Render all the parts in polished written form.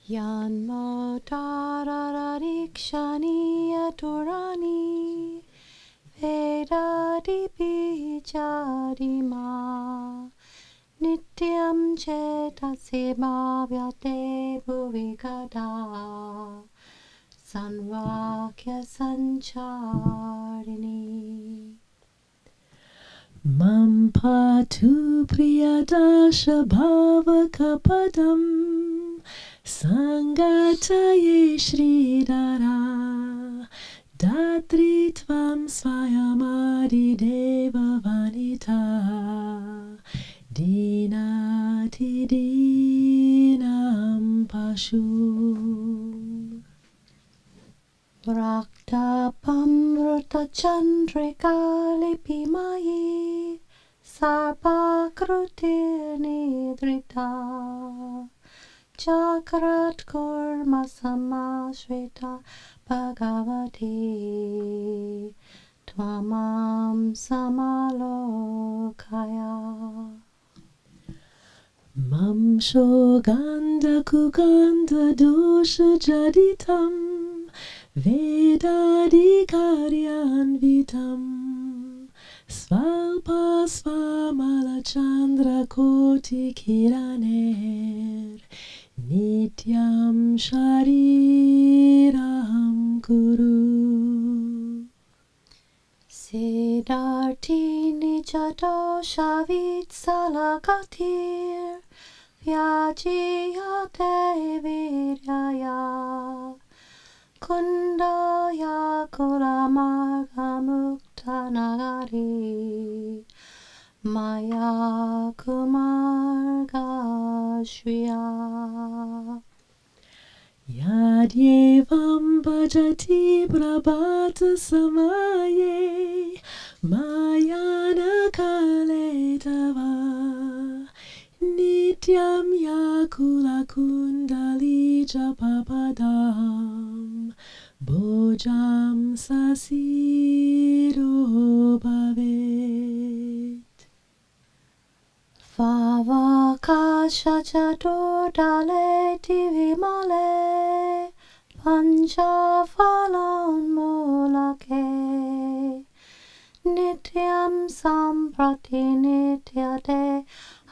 Yanmo tarararikshani aturani Vedadi bijadima Nityam chetasi bhavyate bhuvigada Sanvakya sancharini Mam patu priyadasha bhavakapadam Sangataye Shridhara Datri Tvam Svayamadi Deva Vanita Dinati Dinam Pashu Rakta Pamruta Chandrika Lipimayi Sarpa Krutir Nidrita Chakrat Kurma Samashrita Bhagavati Tvamam Samalokaya Mam Shoganda Kuganda Dosha Jaditam Vedadi Karyanvitam Svalpa Svamala Chandra Koti Kiraner Nityam Shariram Kuru Siddharthi Nijato Shavit Salakatir Vyajiyate Vidyaya Kundaya Kulamarga Mukta Nagari Maya Kumarga Shriya Yadyevam bhajati prabhata samaye Mayana kale tava Nityam yakula kundali japapadam Bojam sasiro bhavet Vavakasha chaturdale divimale Pancha phalanmulake Nityam samprati nityate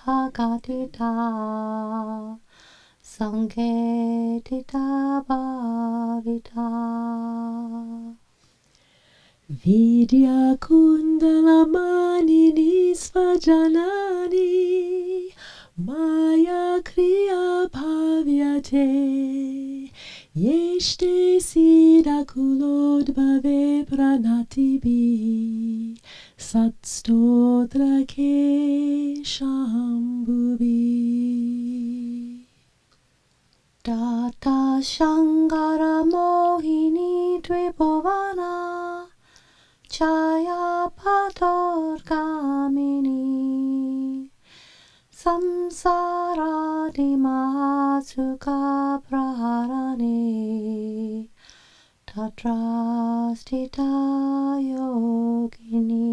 hagatita Sanketita bhavita Vidya kundalamani nisvajanani Maya kriya bhavyate Yeshte siddha kulodbhave pranatibi Satstotra ke shambhuvi Data Shankara Mohini Dvibhavana Chaya Padorgamini Samsaradi Mahasukha Praharane Tatrastita Yogini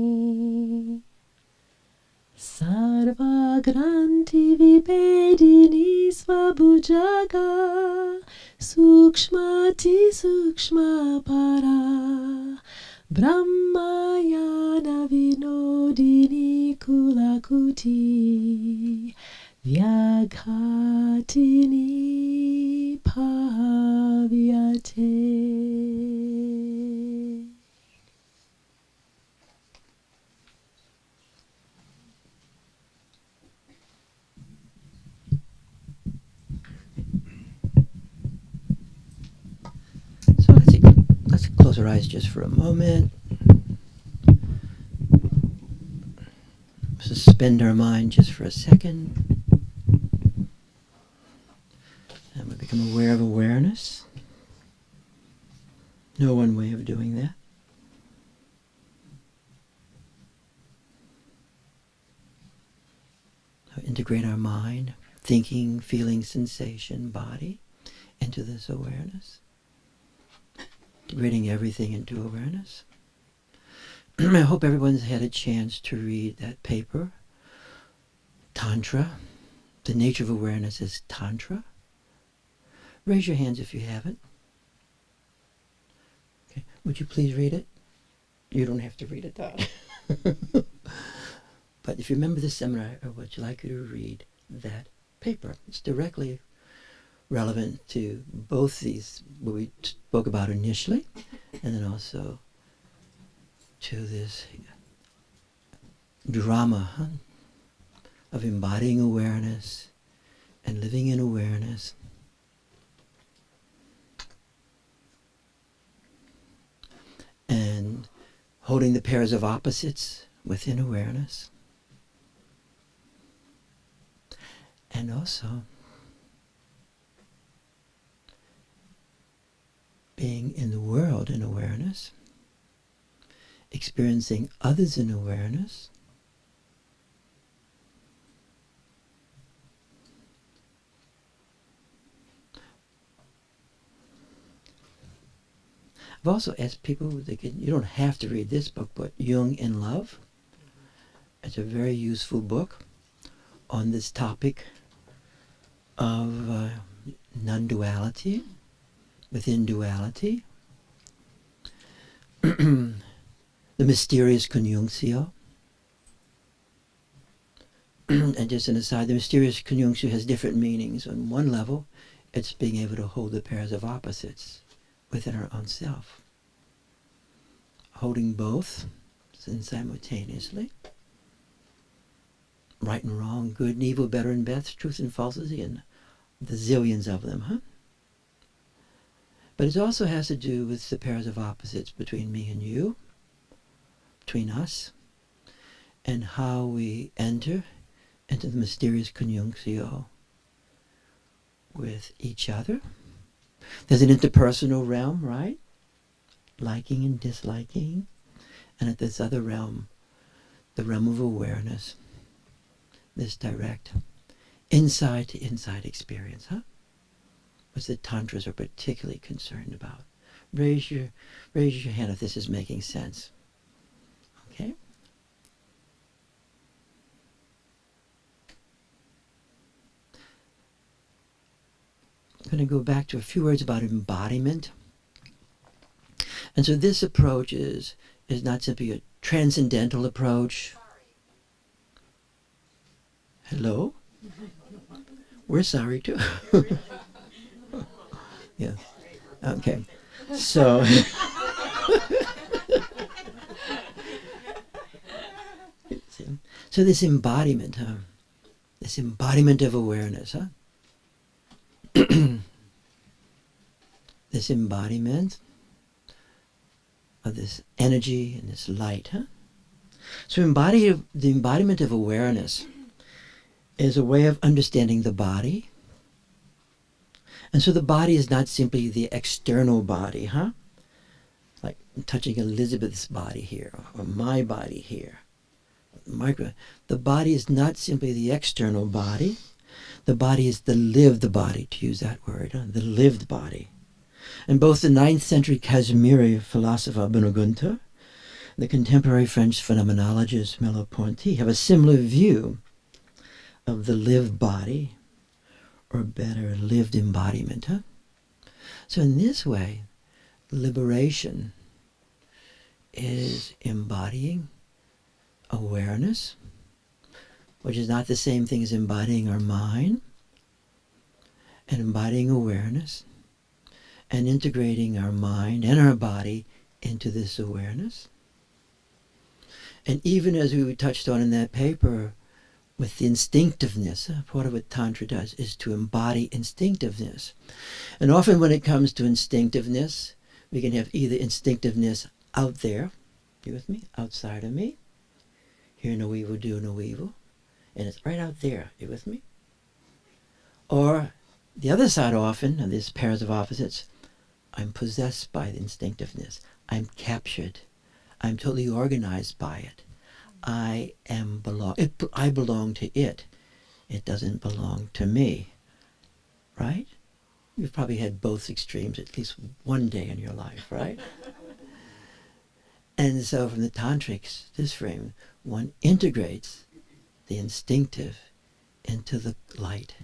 Sarva Granti Vibedini Svabhujaga Sukshmati Sukshma Para Brahmayana Vinodini Kulakuti Vyaghatini Pavyate So let's close our eyes just for a moment. Suspend our mind just for a second. And we become aware of awareness. No one way of doing that. Integrate our mind, thinking, feeling, sensation, body into this awareness. Integrating everything into awareness. I hope everyone's had a chance to read that paper, Tantra. The nature of awareness is Tantra. Raise your hands if you have it. Okay. Would you please read it? You don't have to read it down. But if you remember this seminar, I would like you to read that paper. It's directly relevant to both these, what we spoke about initially, and then also to this drama of embodying awareness and living in awareness. And holding the pairs of opposites within awareness. And also being in the world in awareness, experiencing others in awareness, I've also asked people, you don't have to read this book, but Jung in Love. It's a very useful book on this topic of non-duality, within duality. The mysterious conjunctio. And just an aside, the mysterious conjunctio has different meanings. On one level, it's being able to hold the pairs of opposites within our own self. Holding both simultaneously. Right and wrong, good and evil, better and best, truth and falsity, and the zillions of them, But it also has to do with the pairs of opposites between me and you, between us, and how we enter into the mysterious conjunctio with each other. There's an interpersonal realm, right? Liking and disliking. And at this other realm, the realm of awareness, this direct inside to inside experience, which the Tantras are particularly concerned about. Raise your hand if this is making sense. Okay? I'm going to go back to a few words about embodiment. And so this approach is not simply a transcendental approach. Hello? We're sorry too. Yeah. Okay. So so this embodiment of awareness, this embodiment of this energy and this light, So the embodiment of awareness is a way of understanding the body. And so the body is not simply the external body, Like touching Elizabeth's body here, or my body here. The body is not simply the external body. The body is the lived body, to use that word, the lived body. And both the 9th century Kazimiri philosopher Benegunter and the contemporary French phenomenologist Merleau-Ponty have a similar view of the lived body, or better, lived embodiment. So in this way, liberation is embodying awareness, which is not the same thing as embodying our mind, and embodying awareness, and integrating our mind and our body into this awareness. And even as we touched on in that paper, with the instinctiveness, part of what Tantra does is to embody instinctiveness. And often when it comes to instinctiveness, we can have either instinctiveness out there, you with me? Outside of me. Hear no evil, do no evil. And it's right out there, you with me? Or the other side often, of these pairs of opposites, I'm possessed by the instinctiveness. I'm captured. I'm totally organized by it. I belong to it. It doesn't belong to me. Right? You've probably had both extremes at least one day in your life, right? And so from the tantrics, this frame, one integrates the instinctive into the light.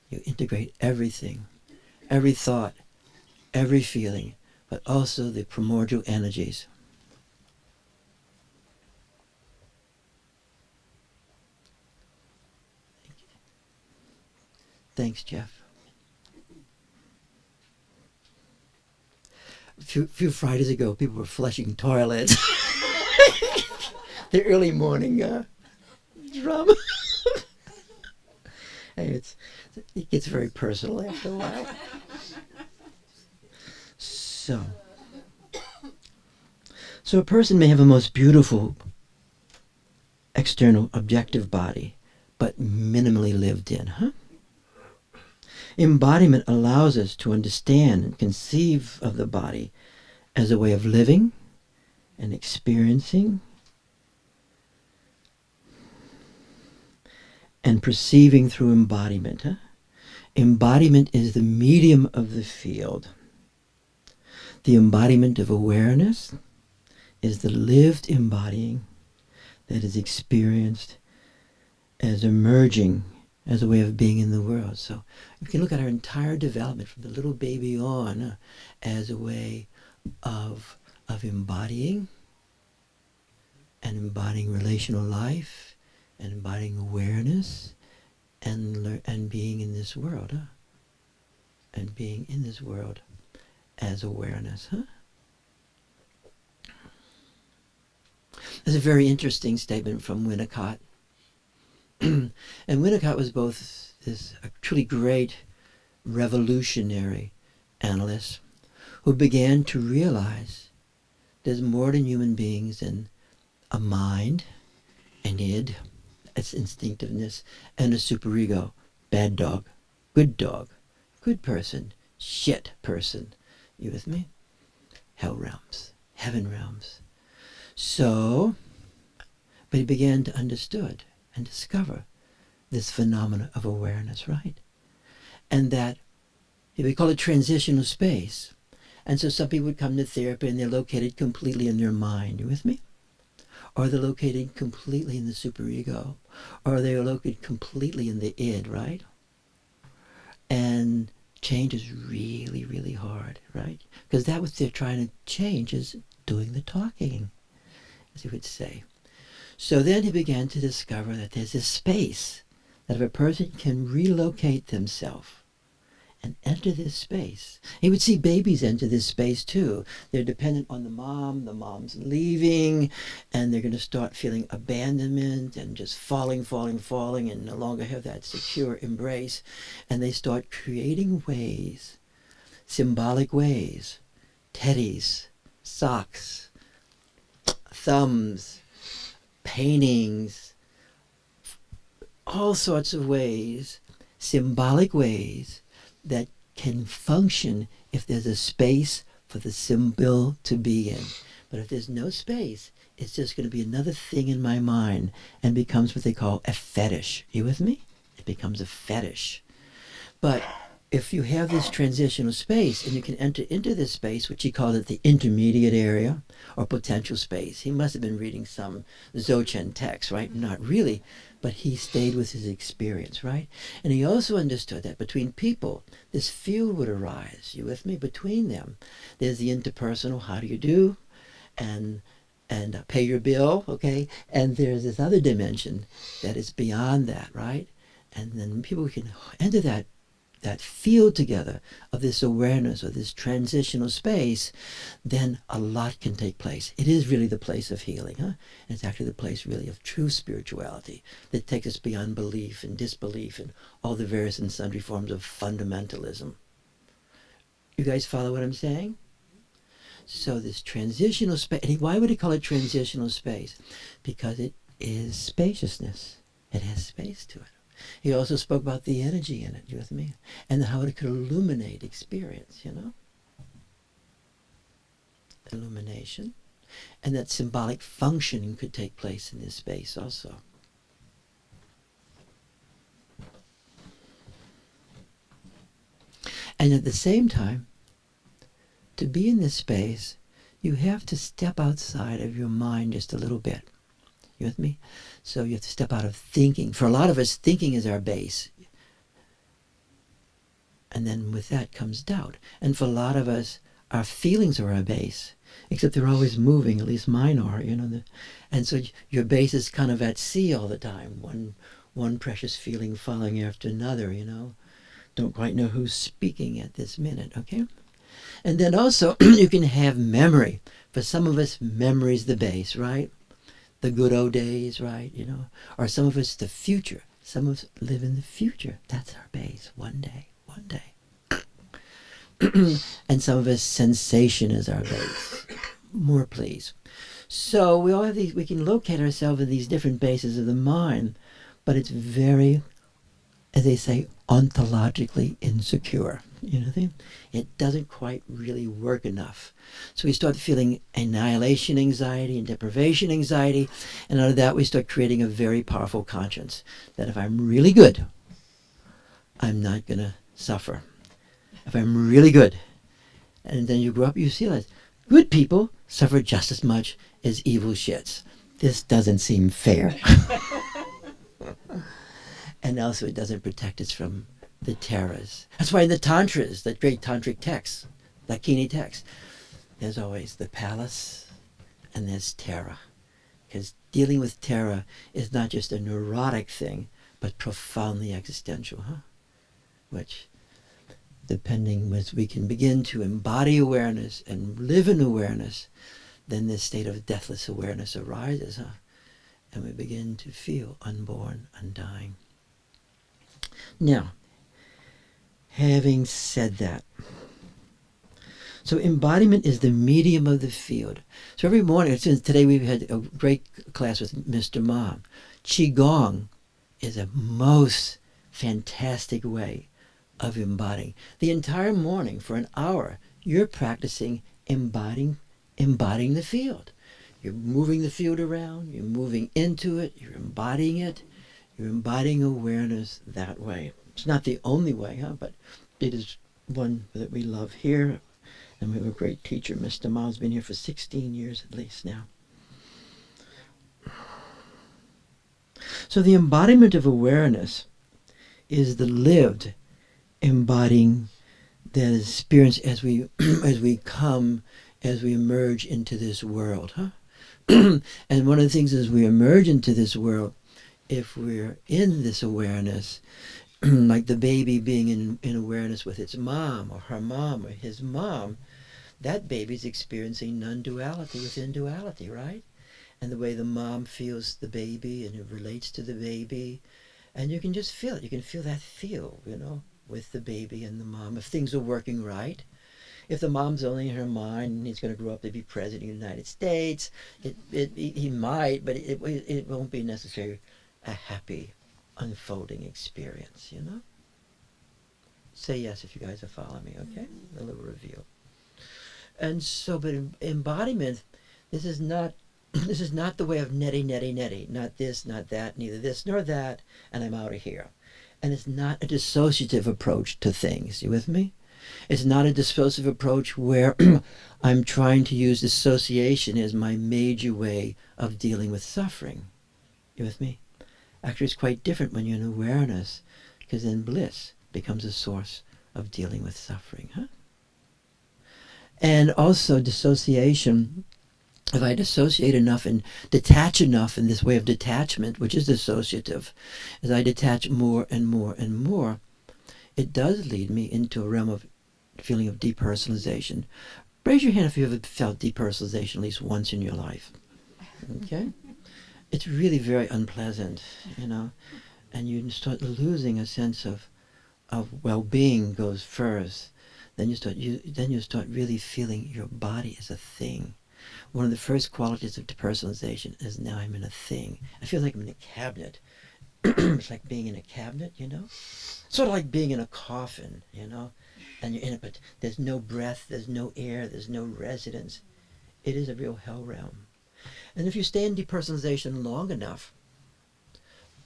You integrate everything every thought, every feeling, but also the primordial energies. Thanks, Jeff. A few Fridays ago, people were flushing toilets. The early morning drama. Hey, it gets very personal after a while. So a person may have a most beautiful external objective body, but minimally lived in, huh? Embodiment allows us to understand and conceive of the body as a way of living and experiencing and perceiving through embodiment. Huh? Embodiment is the medium of the field. The embodiment of awareness is the lived embodying that is experienced as emerging as a way of being in the world. So we can look at our entire development from the little baby on as a way of embodying and embodying relational life and embodying awareness and being in this world, and being in this world as awareness. There's a very interesting statement from Winnicott. And Winnicott was both a truly great revolutionary analyst who began to realize there's more than human beings and a mind, an id, its instinctiveness, and a superego. Bad dog, good person, shit person. You with me? Hell realms, heaven realms. So, but he began to understood and discover this phenomena of awareness, right? And that, we call it transitional space. And so some people would come to therapy and they're located completely in their mind. You with me? Or they're located completely in the superego. Or they're located completely in the id, right? And change is really, really hard, right? Because that what they're trying to change is doing the talking, as you would say. So then he began to discover that there's this space that if a person can relocate themselves and enter this space. He would see babies enter this space too. They're dependent on the mom's leaving, and they're going to start feeling abandonment and just falling, and no longer have that secure embrace. And they start creating ways, symbolic ways, teddies, socks, thumbs, paintings, all sorts of ways, symbolic ways, that can function if there's a space for the symbol to be in. But if there's no space, it's just going to be another thing in my mind and becomes what they call a fetish. You with me? It becomes a fetish. But if you have this transitional space and you can enter into this space, which he called it the intermediate area or potential space. He must have been reading some Dzogchen text, right? Not really, but he stayed with his experience, right? And he also understood that between people, this field would arise. You with me? Between them, there's the interpersonal, how do you do? And pay your bill, okay? And there's this other dimension that is beyond that, right? And then people can enter that field together of this awareness or this transitional space, then a lot can take place. It is really the place of healing, huh? And it's actually the place really of true spirituality that takes us beyond belief and disbelief and all the various and sundry forms of fundamentalism. You guys follow what I'm saying? So this transitional space, and why would he call it transitional space? Because it is spaciousness. It has space to it. He also spoke about the energy in it, you with me? And how it could illuminate experience, you know? Illumination. And that symbolic functioning could take place in this space also. And at the same time, to be in this space, you have to step outside of your mind just a little bit. You with me? So you have to step out of thinking. For a lot of us, thinking is our base. And then with that comes doubt. And for a lot of us, our feelings are our base, except they're always moving, at least mine are, and so your base is kind of at sea all the time, one precious feeling following after another, Don't quite know who's speaking at this minute, okay? And then also, you can have memory. For some of us, memory's the base, right? The good old days, right? Or some of us, the future. Some of us live in the future. That's our base. One day. And some of us, sensation is our base. More, please. So we all have these. We can locate ourselves in these different bases of the mind, but it's very, as they say, ontologically insecure. It doesn't quite really work enough. So we start feeling annihilation anxiety and deprivation anxiety, and out of that we start creating a very powerful conscience that if I'm really good, I'm not going to suffer. If I'm really good. And then you grow up, you see that good people suffer just as much as evil shits. This doesn't seem fair. And also it doesn't protect us from the terrors. That's why in the tantras, that great tantric text, Dakini text, there's always the palace and there's terror. Because dealing with terror is not just a neurotic thing, but profoundly existential, Which, depending as we can begin to embody awareness and live in awareness, then this state of deathless awareness arises, and we begin to feel unborn, undying. Now, having said that, so embodiment is the medium of the field. So every morning, since today we've had a great class with Mr. Mom, Qigong is a most fantastic way of embodying. The entire morning for an hour, you're practicing embodying the field. You're moving the field around, you're moving into it, you're embodying it, you're embodying awareness that way. It's not the only way, but it is one that we love here. And we have a great teacher, Mr. Ma's been here for 16 years at least now. So the embodiment of awareness is the lived embodying that experience as we as we emerge into this world. And one of the things as we emerge into this world, if we're in this awareness, like the baby being in awareness with its mom or her mom or his mom, that baby's experiencing non-duality within duality, right? And the way the mom feels the baby and it relates to the baby, and you can just feel it. You can feel that feel, with the baby and the mom, if things are working right. If the mom's only in her mind and he's going to grow up to be president of the United States, he might, but it won't be necessarily a happy unfolding experience, Say yes if you guys are following me, okay? A little review. And so, but embodiment, this is not the way of netty, not this, not that, neither this nor that, and I'm out of here. And it's not a dissociative approach to things, you with me? It's not a dissociative approach where I'm trying to use dissociation as my major way of dealing with suffering. You with me? Actually, it's quite different when you're in awareness, because then bliss becomes a source of dealing with suffering. And also dissociation, if I dissociate enough and detach enough in this way of detachment, which is dissociative, as I detach more and more and more, it does lead me into a realm of feeling of depersonalization. Raise your hand if you ever felt depersonalization at least once in your life. Okay? It's really very unpleasant, and you start losing a sense of well-being goes first. Then you start really feeling your body as a thing. One of the first qualities of depersonalization is now I'm in a thing. I feel like I'm in a cabinet. It's like being in a cabinet, Sort of like being in a coffin, And you're in it, but there's no breath, there's no air, there's no residence. It is a real hell realm. And if you stay in depersonalization long enough,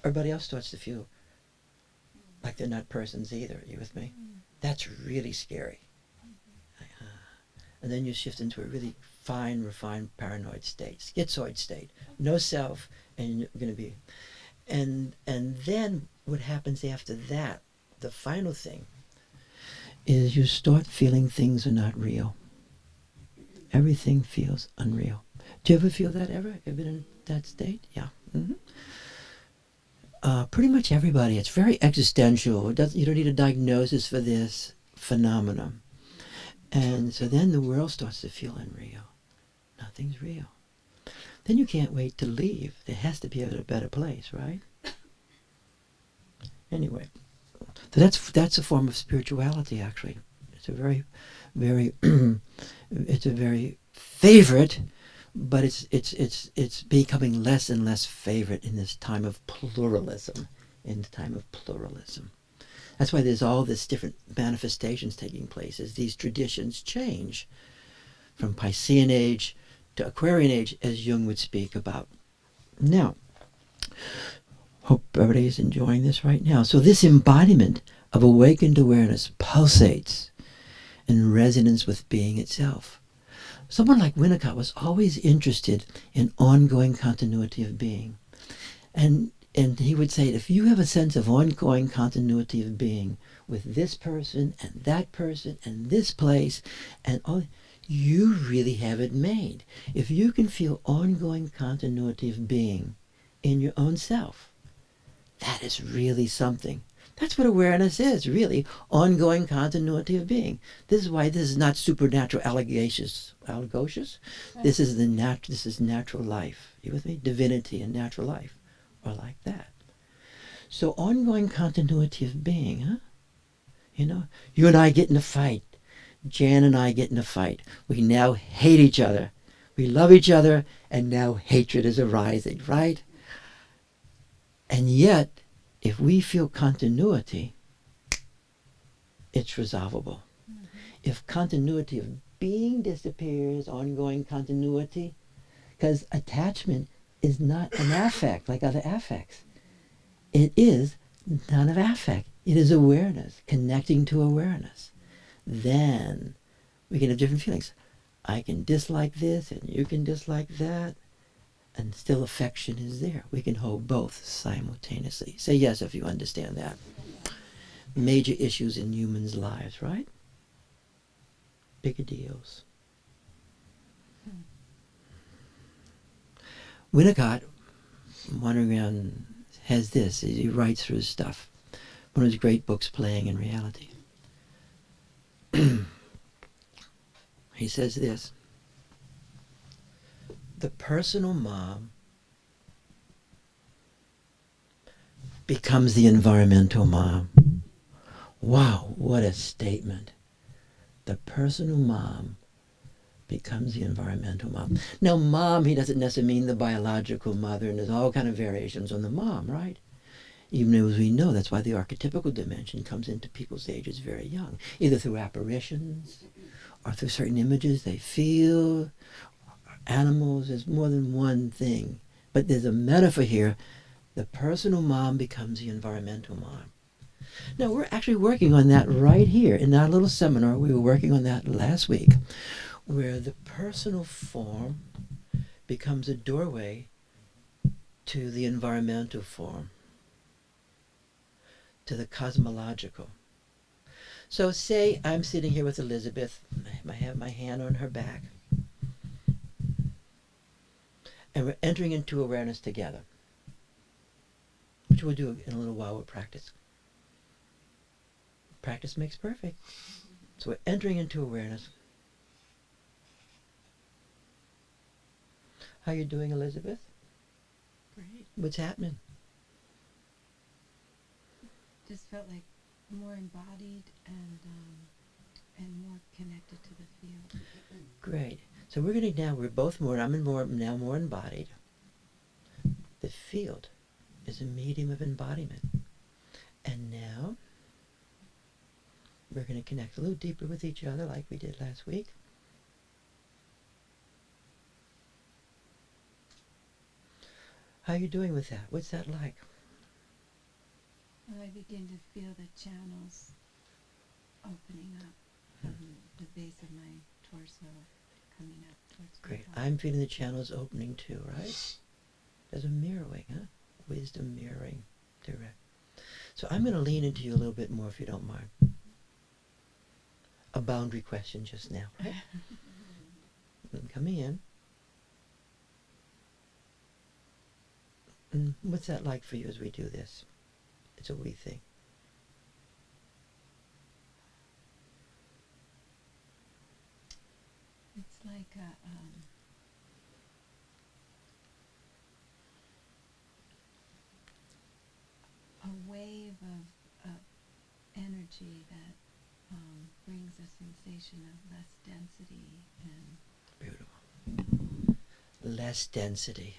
everybody else starts to feel like they're not persons either. Are you with me? That's really scary. And then you shift into a really fine, refined, paranoid state, schizoid state. No self, and you're going to be... And then what happens after that, the final thing, is you start feeling things are not real. Everything feels unreal. Do you ever feel that ever? Have you been in that state? Yeah. Pretty much everybody. It's very existential. You don't need a diagnosis for this phenomenon. And so then the world starts to feel unreal. Nothing's real. Then you can't wait to leave. There has to be a better place, right? Anyway, so that's a form of spirituality. Actually, it's a very, very, it's a very favorite, but it's becoming less and less favorite in this time of pluralism. In the time of pluralism, that's why there's all this different manifestations taking place as these traditions change from Piscean age to Aquarian age, as Jung would speak about. Now, hope everybody's enjoying this right now. So this embodiment of awakened awareness pulsates in resonance with being itself. Someone like Winnicott was always interested in ongoing continuity of being. And he would say, if you have a sense of ongoing continuity of being with this person and this place and all, you really have it made. If you can feel ongoing continuity of being in your own self, that is really something. That's what awareness is, really. Ongoing continuity of being. This is why this is not supernatural allegatious. This is natural life. You with me? Divinity and natural life are like that. So ongoing continuity of being, huh? You know, you and I get in a fight. Jan and I get in a fight. We now hate each other. We love each other, and now hatred is arising, right? And yet, if we feel continuity, it's resolvable. If continuity of being disappears, ongoing continuity, because attachment is not an affect like other affects. It is none of affect. It is awareness, connecting to awareness. Then we can have different feelings. I can dislike this and you can dislike that, and still affection is there. We can hold both simultaneously. Say yes if you understand that. Major issues in humans' lives, right? Bigger deals. Winnicott, wandering around, has this. He writes through his stuff. One of his great books, Playing in Reality. He says this: the personal mom becomes the environmental mom. Wow, what a statement. The personal mom becomes the environmental mom. Now, mom, he doesn't necessarily mean the biological mother, and there's all kind of variations on the mom, right? Even as we know, that's why the archetypical dimension comes into people's ages very young, either through apparitions or through certain images they feel, animals. There's more than one thing. But there's a metaphor here. The personal mom becomes the environmental mom. Now, we're actually working on that right here in our little seminar. We were working on that last week, where the personal form becomes a doorway to the environmental form, to the cosmological. So say I'm sitting here with Elizabeth. I have my hand on her back. And we're entering into awareness together, which we'll do in a little while with practice. Practice makes perfect. So we're entering into awareness. How you doing, Elizabeth? Great. What's happening? Just felt like more embodied and more connected to the field. Great. So we're both more, I'm now more embodied. The field is a medium of embodiment. And now we're going to connect a little deeper with each other like we did last week. How are you doing with that? What's that like? Well, I begin to feel the channels opening up from the base of my torso coming up towards my Great. heart. I'm feeling the channels opening too, right? There's a mirroring, huh? Wisdom mirroring. Direct. So I'm going to lean into you a little bit more if you don't mind. a boundary question just now, right? Coming in. What's that like for you as we do this? It's a we thing. It's like a wave of energy that brings a sensation of less density and Beautiful. Less density.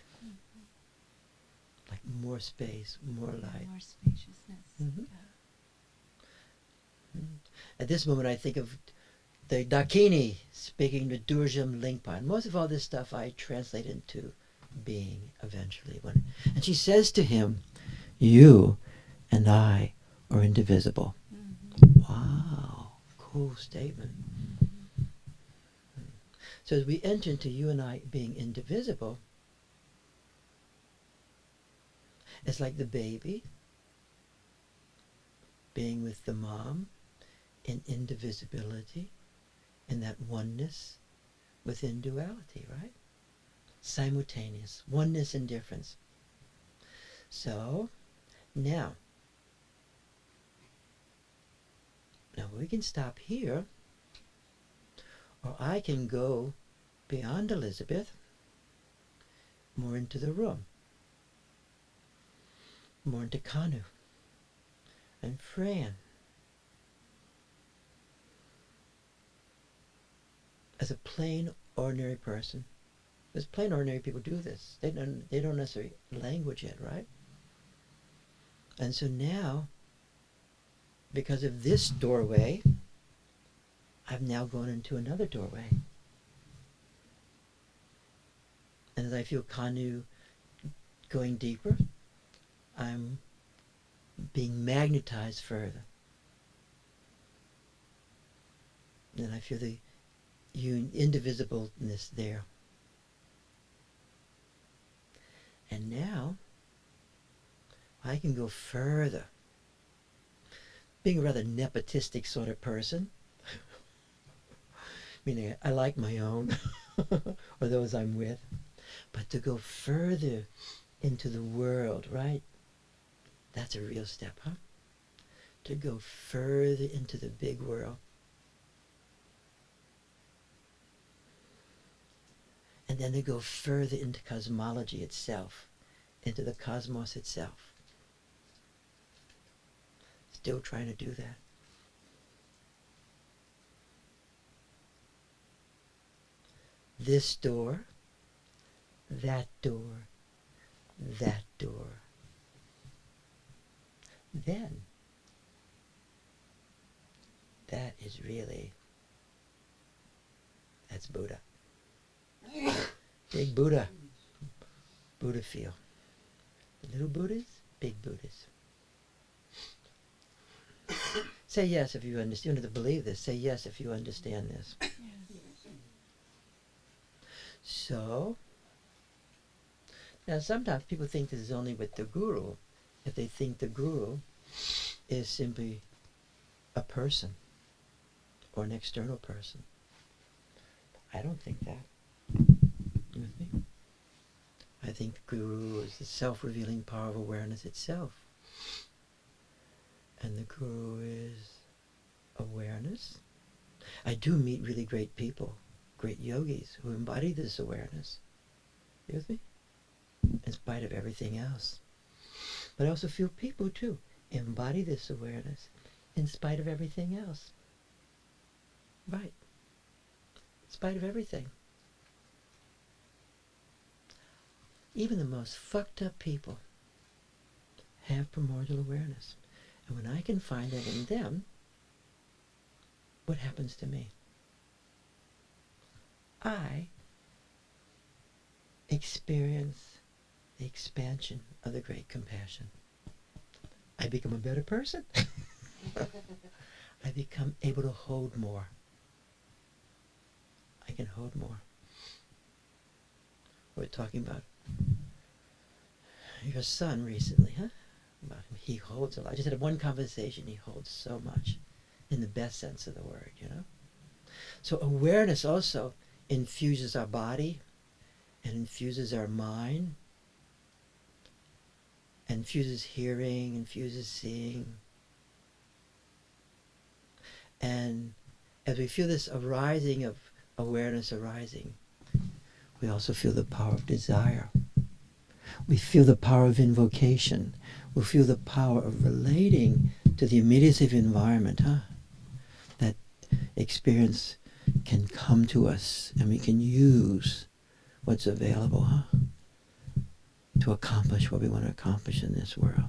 Like more space, more light. more spaciousness. Mhm. Yeah. At this moment, I think of the Dakini speaking to Durjam Lingpa. And most of all this stuff I translate into being eventually. And she says to him, "You and I are indivisible." Wow, cool statement. So as we enter into you and I being indivisible, it's like the baby being with the mom in indivisibility, in that oneness within duality, right? Simultaneous, oneness and difference. So, now we can stop here, or I can go beyond Elizabeth, more into the room, more into Kanu and Fran. As a plain, ordinary person, because plain, ordinary people do this. They don't necessarily language it, right? And so now, because of this doorway, I've now gone into another doorway. And as I feel Kanu going deeper, I'm being magnetized further. And I feel the indivisibleness there. And now, I can go further. Being a rather nepotistic sort of person, meaning I like my own, or those I'm with, but to go further into the world, right? That's a real step, huh? To go further into the big world. And then to go further into cosmology itself, into the cosmos itself. Still trying to do that. This door, that door, that door. Then, that is really, that's Buddha. Big Buddha. Buddha feel. Little Buddhas, big Buddhas. Say yes if you understand. You don't have to believe this. Say yes if you understand this. Yes. So, now sometimes people think this is only with the guru. If they think the guru is simply a person or an external person. I don't think that. You with me? I think the guru is the self-revealing power of awareness itself. And the guru is awareness. I do meet really great people, great yogis who embody this awareness. You with me? In spite of everything else. But I also feel people too embody this awareness in spite of everything else. Right. In spite of everything. Even the most fucked up people have primordial awareness. And when I can find that in them, what happens to me? I experience the expansion of the great compassion. I become a better person. I become able to hold more. I can hold more. We're talking about your son recently, huh? About him. He holds a lot. I just had one conversation. He holds so much, in the best sense of the word, you know. So awareness also infuses our body and infuses our mind, infuses hearing, infuses seeing. And as we feel this arising of awareness arising, we also feel the power of desire. We feel the power of invocation. We feel the power of relating to the immediacy of environment, That experience can come to us and we can use what's available, to accomplish what we want to accomplish in this world.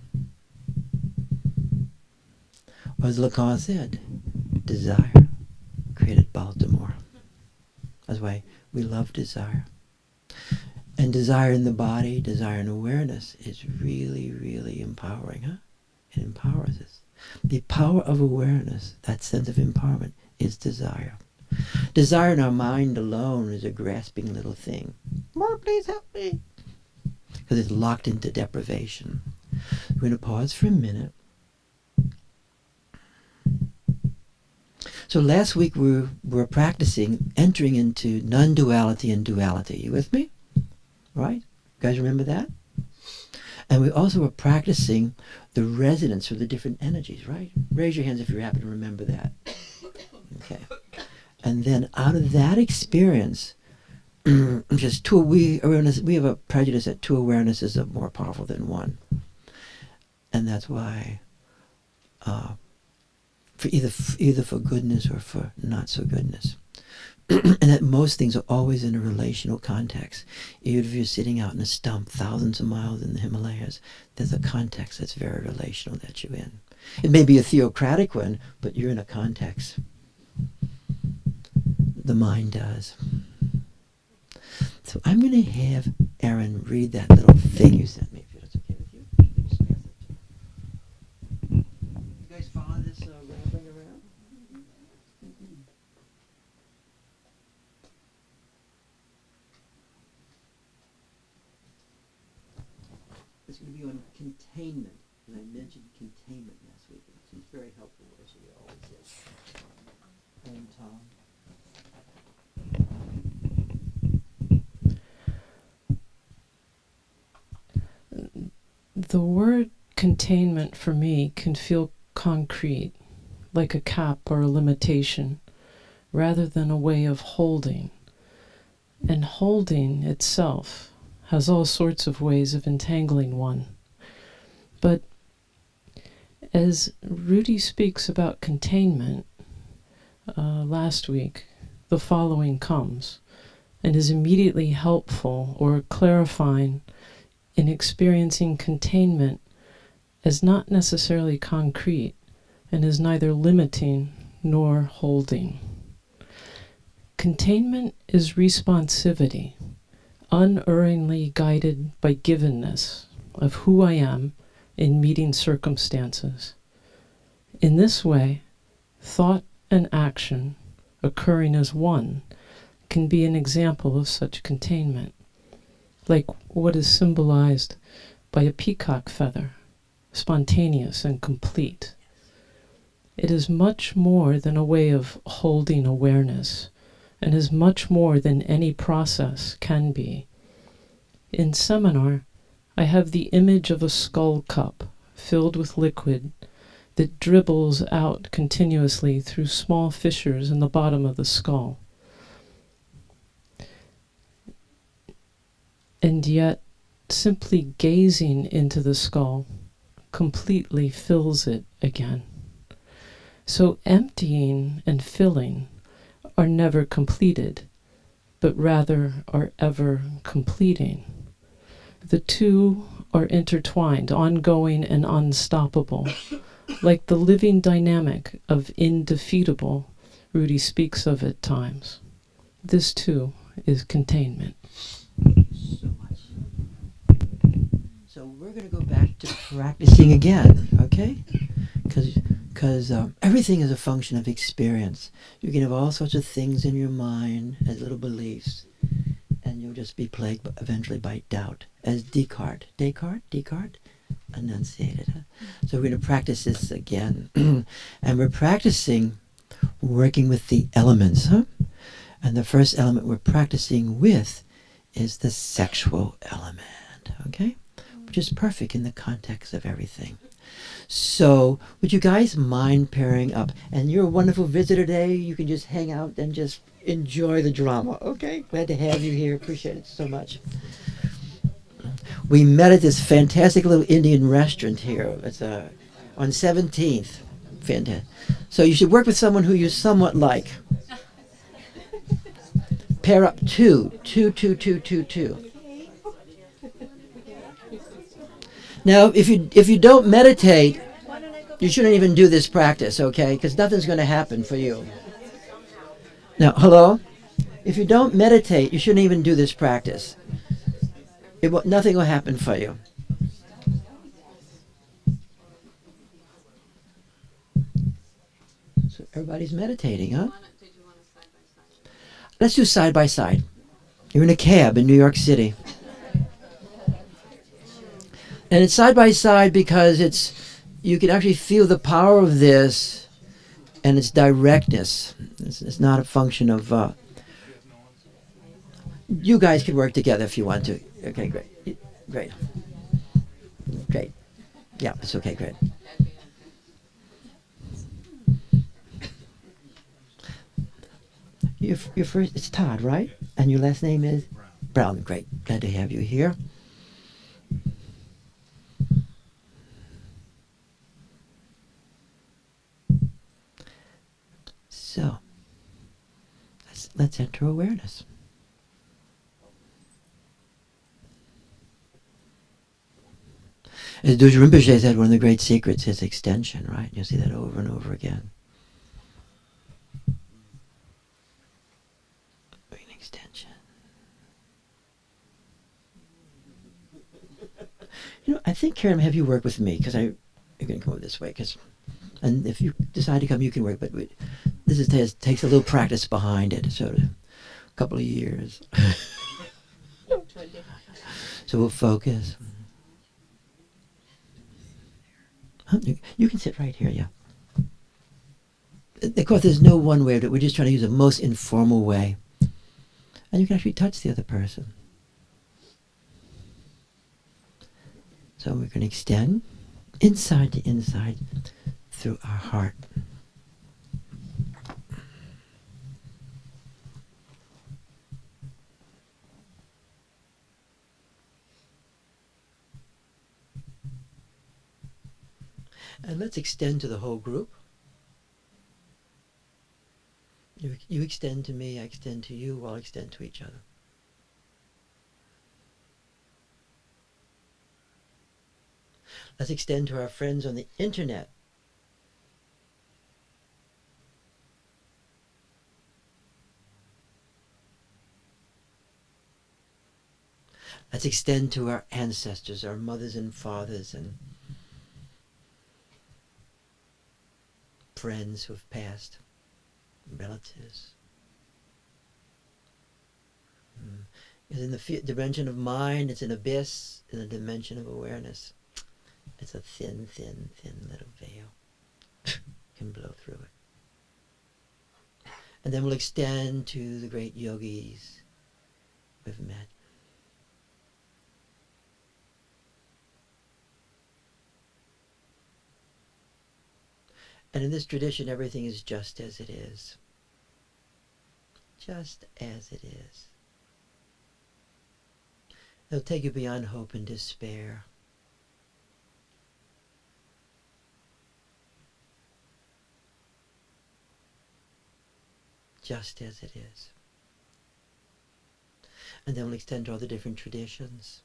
Or as Lacan said, desire created Baltimore. That's why we love desire. And desire in the body, desire in awareness is really, really empowering, It empowers us. The power of awareness, that sense of empowerment, is desire. Desire in our mind alone is a grasping little thing. More, please help me. Because it's locked into deprivation. We're going to pause for a minute. So last week we were practicing entering into non-duality and duality. You with me? Right? You guys remember that? And we also were practicing the resonance of the different energies, right? Raise your hands if you happen to remember that. Okay. And then out of that experience, just we have a prejudice that two awarenesses are more powerful than one. And that's why for either for goodness or for not so goodness. And that most things are always in a relational context. Even if you're sitting out in a stump thousands of miles in the Himalayas, there's a context that's very relational that you're in. It may be a theocratic one, but you're in a context. The mind does. So I'm going to have Aaron read that little thing you sent me, if that's okay with you. You guys follow this rambling around? It's going to be on containment. And I mentioned containment last week. It's very helpful, as it always is. And Tom. The word containment for me can feel concrete, like a cap or a limitation, rather than a way of holding. And holding itself has all sorts of ways of entangling one. But as Rudy speaks about containment last week, the following comes and is immediately helpful or clarifying in experiencing containment as not necessarily concrete and is neither limiting nor holding. Containment is responsivity, unerringly guided by givenness of who I am in meeting circumstances. In this way, thought and action, occurring as one, can be an example of such containment, like what is symbolized by a peacock feather, spontaneous and complete. It is much more than a way of holding awareness, and is much more than any process can be. In seminar, I have the image of a skull cup filled with liquid that dribbles out continuously through small fissures in the bottom of the skull. And yet, simply gazing into the skull completely fills it again. So emptying and filling are never completed, but rather are ever completing. The two are intertwined, ongoing and unstoppable, like the living dynamic of indefeatable Rudy speaks of at times. This too is containment. Thank you so much. So we're going to go back to practicing again, okay? Because everything is a function of experience. You can have all sorts of things in your mind as little beliefs, and you'll just be plagued eventually by doubt, as Descartes enunciated. So we're going to practice this again. And we're practicing working with the elements, huh? And the first element we're practicing with is the sexual element, okay? Which is perfect in the context of everything. So, would you guys mind pairing up? And you're a wonderful visitor today. You can just hang out and just enjoy the drama, okay? Glad to have you here. Appreciate it so much. We met at this fantastic little Indian restaurant here. It's on 17th. Fantastic. So you should work with someone who you somewhat like. Pair up two. Now, if you don't meditate, you shouldn't even do this practice, okay? Because nothing's going to happen for you. Now, hello? If you don't meditate, you shouldn't even do this practice. Nothing will happen for you. So everybody's meditating, huh? Let's do side by side. You're in a cab in New York City. And it's side by side because you can actually feel the power of this and its directness. It's not a function of... you guys can work together if you want to. Okay, great. Great. Yeah, it's okay, great. Your first, it's Todd, right? And your last name is? Brown. Great. Glad to have you here. So, let's enter awareness. As Duzhi Rinpoche said, one of the great secrets is extension, right? You'll see that over and over again. Extension. I think, Karen, have you work with me? Because you're going to come over this way. And if you decide to come, you can work. But takes a little practice behind it, so a couple of years. So we'll focus. You can sit right here, yeah. Of course, there's no one way of it. We're just trying to use the most informal way. And you can actually touch the other person. So we're going to extend inside to inside through our heart. And let's extend to the whole group. You extend to me, I extend to you, we'll extend to each other. Let's extend to our friends on the internet. Let's extend to our ancestors, our mothers and fathers and friends who have passed, relatives. Because in the dimension of mind, it's an abyss. In the dimension of awareness, it's a thin little veil. Can blow through it. And then we'll extend to the great yogis we've met. And in this tradition, everything is just as it is. Just as it is. It'll take you beyond hope and despair. Just as it is. And then we'll extend to all the different traditions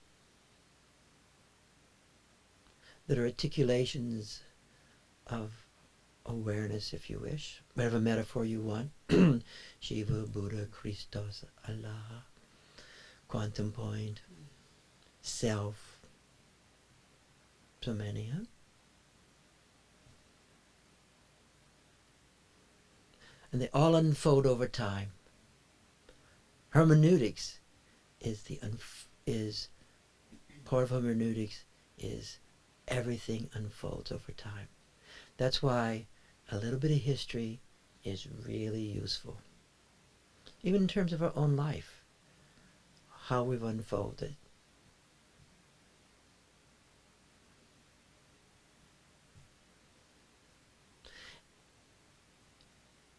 that are articulations of awareness, if you wish, whatever metaphor you want. Shiva, Buddha, Christos, Allah, quantum point, self. So many, huh? And they all unfold over time. Hermeneutics is part of hermeneutics is everything unfolds over time. That's why a little bit of history is really useful. Even in terms of our own life, how we've unfolded.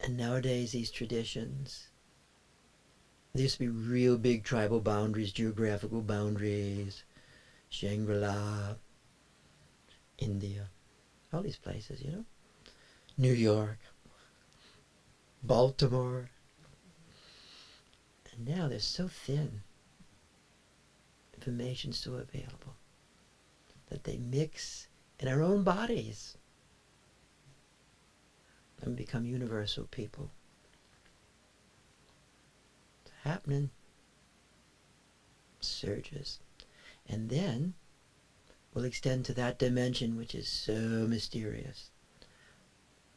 And nowadays these traditions, there used to be real big tribal boundaries, geographical boundaries, Shangri-La, India, all these places, you know, New York, Baltimore. And now they're so thin, information's so available, that they mix in our own bodies and become universal people. It's happening. Surges. And then we'll extend to that dimension which is so mysterious.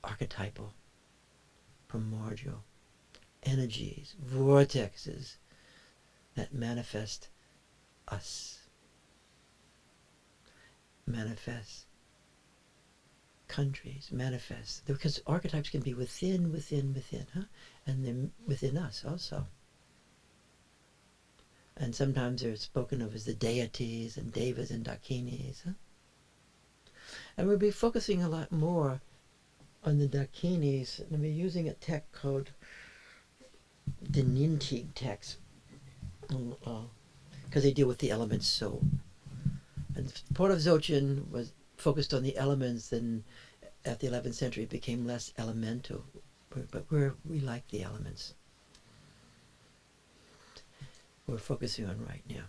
Archetypal, primordial, energies, vortexes that manifest us. Manifest countries, manifest. Because archetypes can be within, huh? And they're within us also. And sometimes they're spoken of as the deities and devas and dakinis. Huh? And we'll be focusing a lot more on the dakinis, and we're using a text called the Nintig text, because they deal with the elements so. And part of Dzogchen was focused on the elements, and at the 11th century it became less elemental, but we like the elements. We're focusing on right now.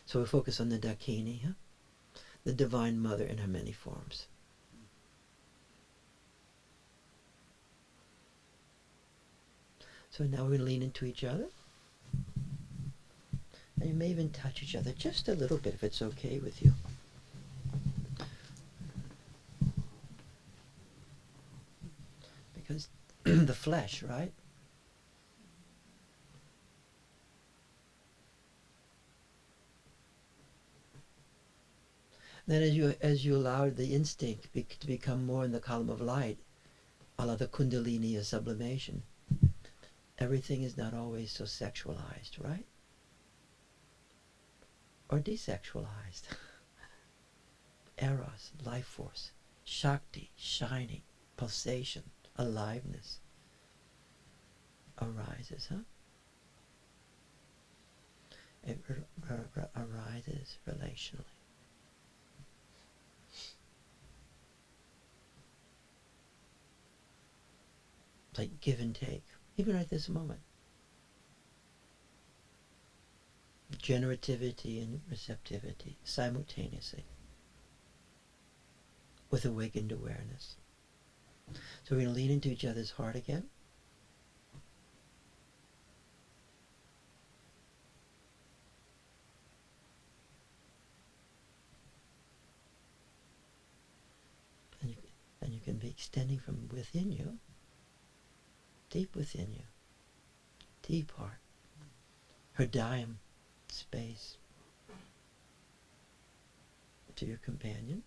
So we focus on the Dakini, huh? The Divine Mother in her many forms. So now we're going to lean into each other. And you may even touch each other just a little bit if it's okay with you. Because the flesh, right? Then as you allow the instinct to become more in the column of light, a la the Kundalini of sublimation, everything is not always so sexualized, right? Or desexualized. Eros, life force, Shakti, shining, pulsation, aliveness arises, huh? It arises relationally. It's like give and take, even at this moment. Generativity and receptivity simultaneously with awakened awareness. So we're going to lean into each other's heart again. And you can be extending from within you, deep within you, deep heart, Hridayam space, to your companion.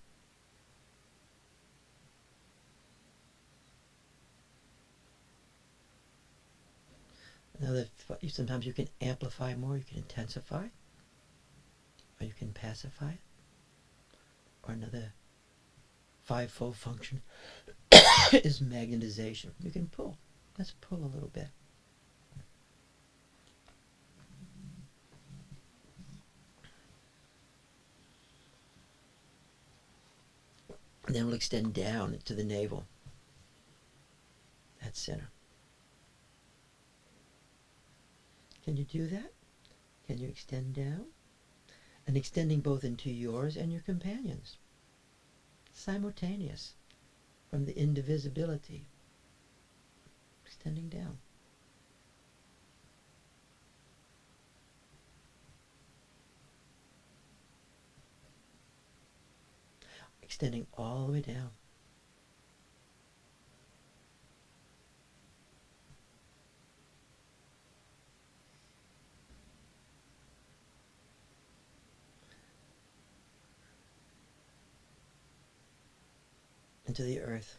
Another, sometimes you can amplify more, you can intensify, or you can pacify it. Or another fivefold function is magnetization. You can pull. Let's pull a little bit. And then we'll extend down to the navel, that center. Can you do that? Can you extend down? And extending both into yours and your companions. Simultaneous, from the indivisibility. Extending down. Extending all the way down. Into the earth.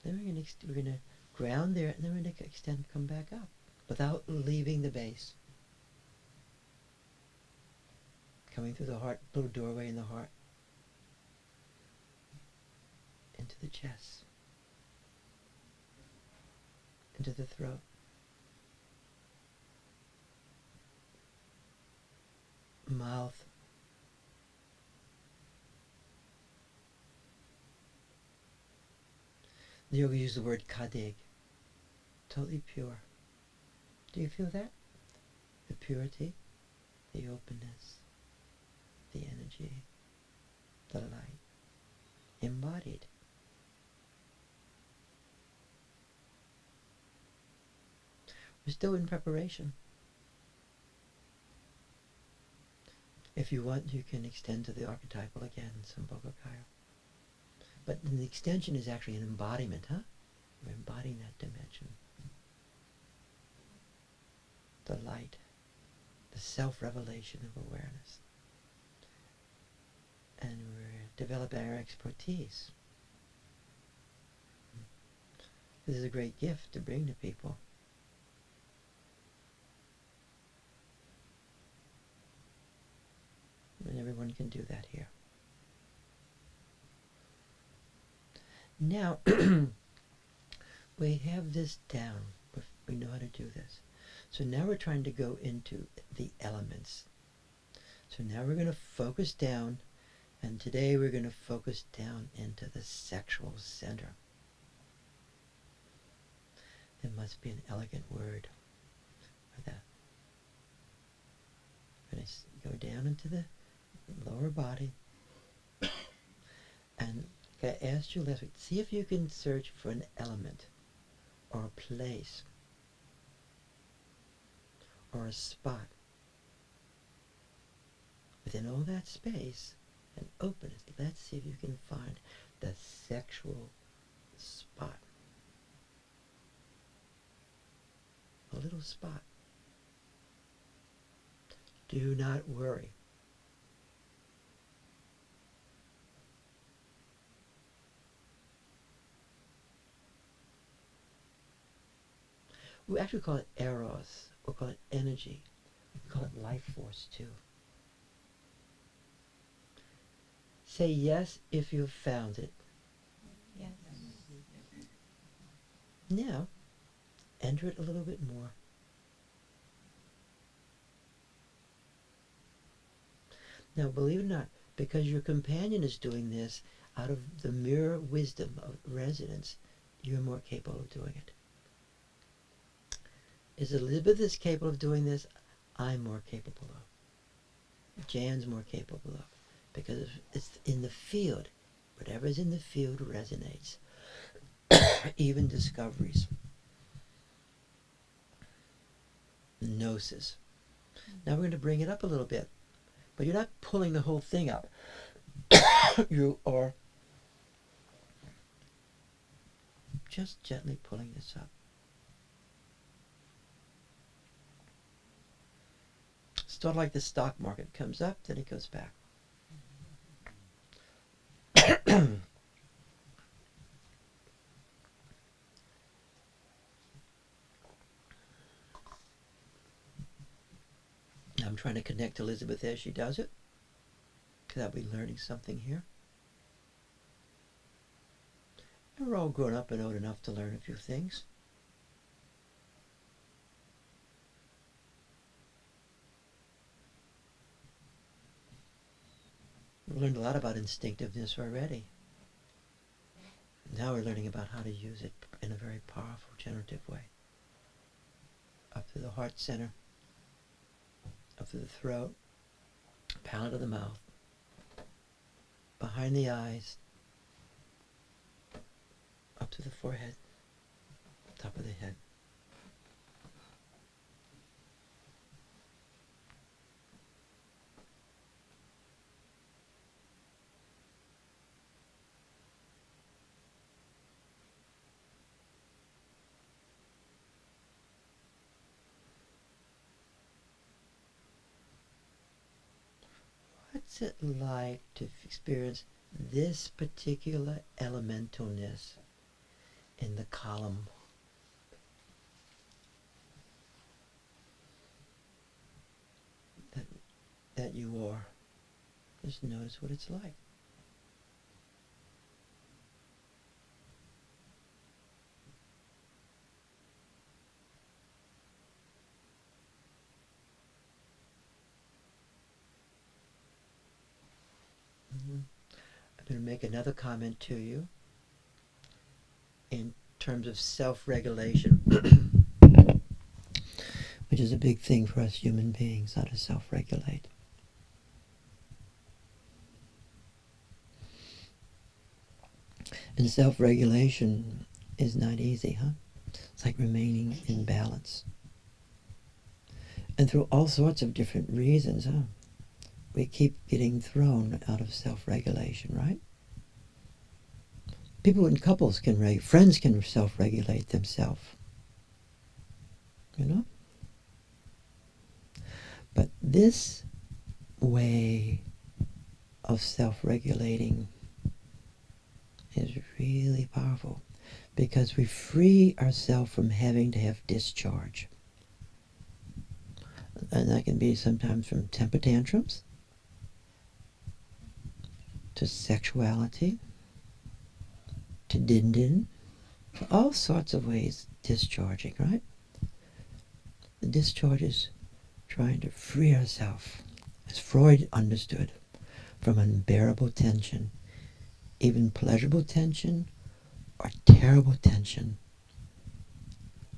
Then we're going to ground there, and then we're going to extend, come back up without leaving the base. Coming through the heart, little doorway in the heart, into the chest, into the throat. Mouth. The yoga use the word kadig, totally pure. Do you feel that? The purity, the openness, the energy, the light, embodied. We're still in preparation. If you want, you can extend to the archetypal again, Sambhogakaya. But the extension is actually an embodiment, huh? We're embodying that dimension. The light, the self-revelation of awareness. And we're developing our expertise. This is a great gift to bring to people. And everyone can do that here. Now, we have this down. We know how to do this. So now we're trying to go into the elements. So now we're going to focus down, and today we're going to focus down into the sexual center. There must be an elegant word for that. We're going to go down into the lower body, and I asked you last week, see if you can search for an element or a place or a spot within all that space and open it. Let's see if you can find the sexual spot. A little spot. Do not worry. We actually call it eros. We'll call it energy. We call it life force too. Say yes if you've found it. Yes. Now, enter it a little bit more. Now, believe it or not, because your companion is doing this out of the mirror wisdom of resonance, you're more capable of doing it. Is Elizabeth is capable of doing this? I'm more capable of. Jan's more capable of. Because it's in the field. Whatever's in the field resonates. Even discoveries. Gnosis. Now we're going to bring it up a little bit. But you're not pulling the whole thing up. You are just gently pulling this up. Sort of like the stock market comes up, then it goes back. I'm trying to connect Elizabeth as she does it, because I'll be learning something here. And we're all grown up and old enough to learn a few things. We've learned a lot about instinctiveness already. Now we're learning about how to use it in a very powerful, generative way. Up to the heart center, up to the throat, palate of the mouth, behind the eyes, up to the forehead, top of the head. What's it like to experience this particular elementalness in the column that you are. Just notice what it's like. I'm going to make another comment to you in terms of self-regulation, which is a big thing for us human beings, how to self-regulate. And self-regulation is not easy, huh? It's like remaining in balance. And through all sorts of different reasons, huh? We keep getting thrown out of self-regulation, right? People in couples can friends can self-regulate themselves. You know? But this way of self-regulating is really powerful because we free ourselves from having to have discharge. And that can be sometimes from temper tantrums to sexuality to din-din, to all sorts of ways discharging, right? The discharge is trying to free ourselves, as Freud understood, from unbearable tension, even pleasurable tension or terrible tension.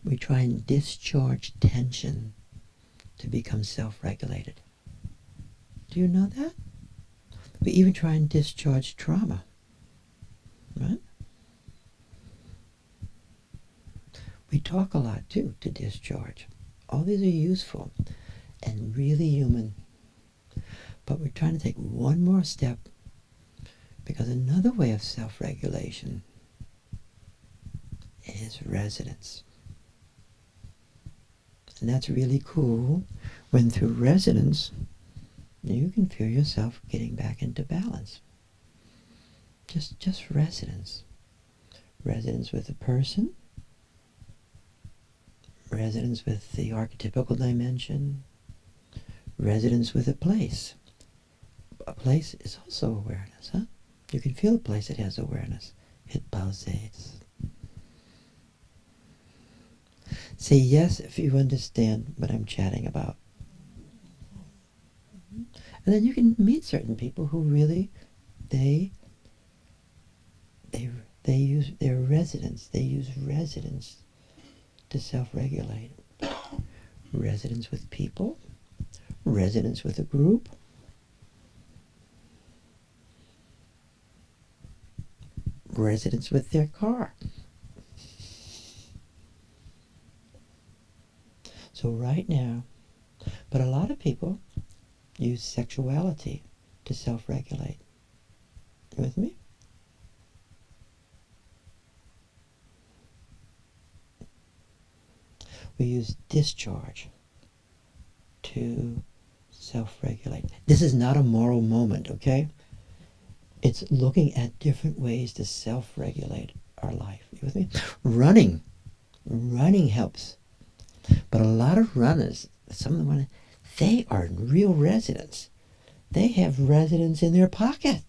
We try and discharge tension to become self-regulated. Do you know that? We even try and discharge trauma, right? We talk a lot too to discharge. All these are useful and really human. But we're trying to take one more step because another way of self-regulation is resonance. And that's really cool when through resonance you can feel yourself getting back into balance. Just resonance. Resonance with the person, resonance with the archetypical dimension, resonance with a place. A place is also awareness, huh? You can feel a place that has awareness. It pulsates. Say yes if you understand what I'm chatting about. And then you can meet certain people who really, they use their resonance. They use resonance to self-regulate. Resonance with people, resonance with a group, resonance with their car. So right now, but a lot of people use sexuality to self-regulate. You with me? We use discharge to self-regulate. This is not a moral moment, okay? It's looking at different ways to self-regulate our life. You with me? Running helps. But a lot of runners, some of them, they are in real resonance. They have resonance in their pocket.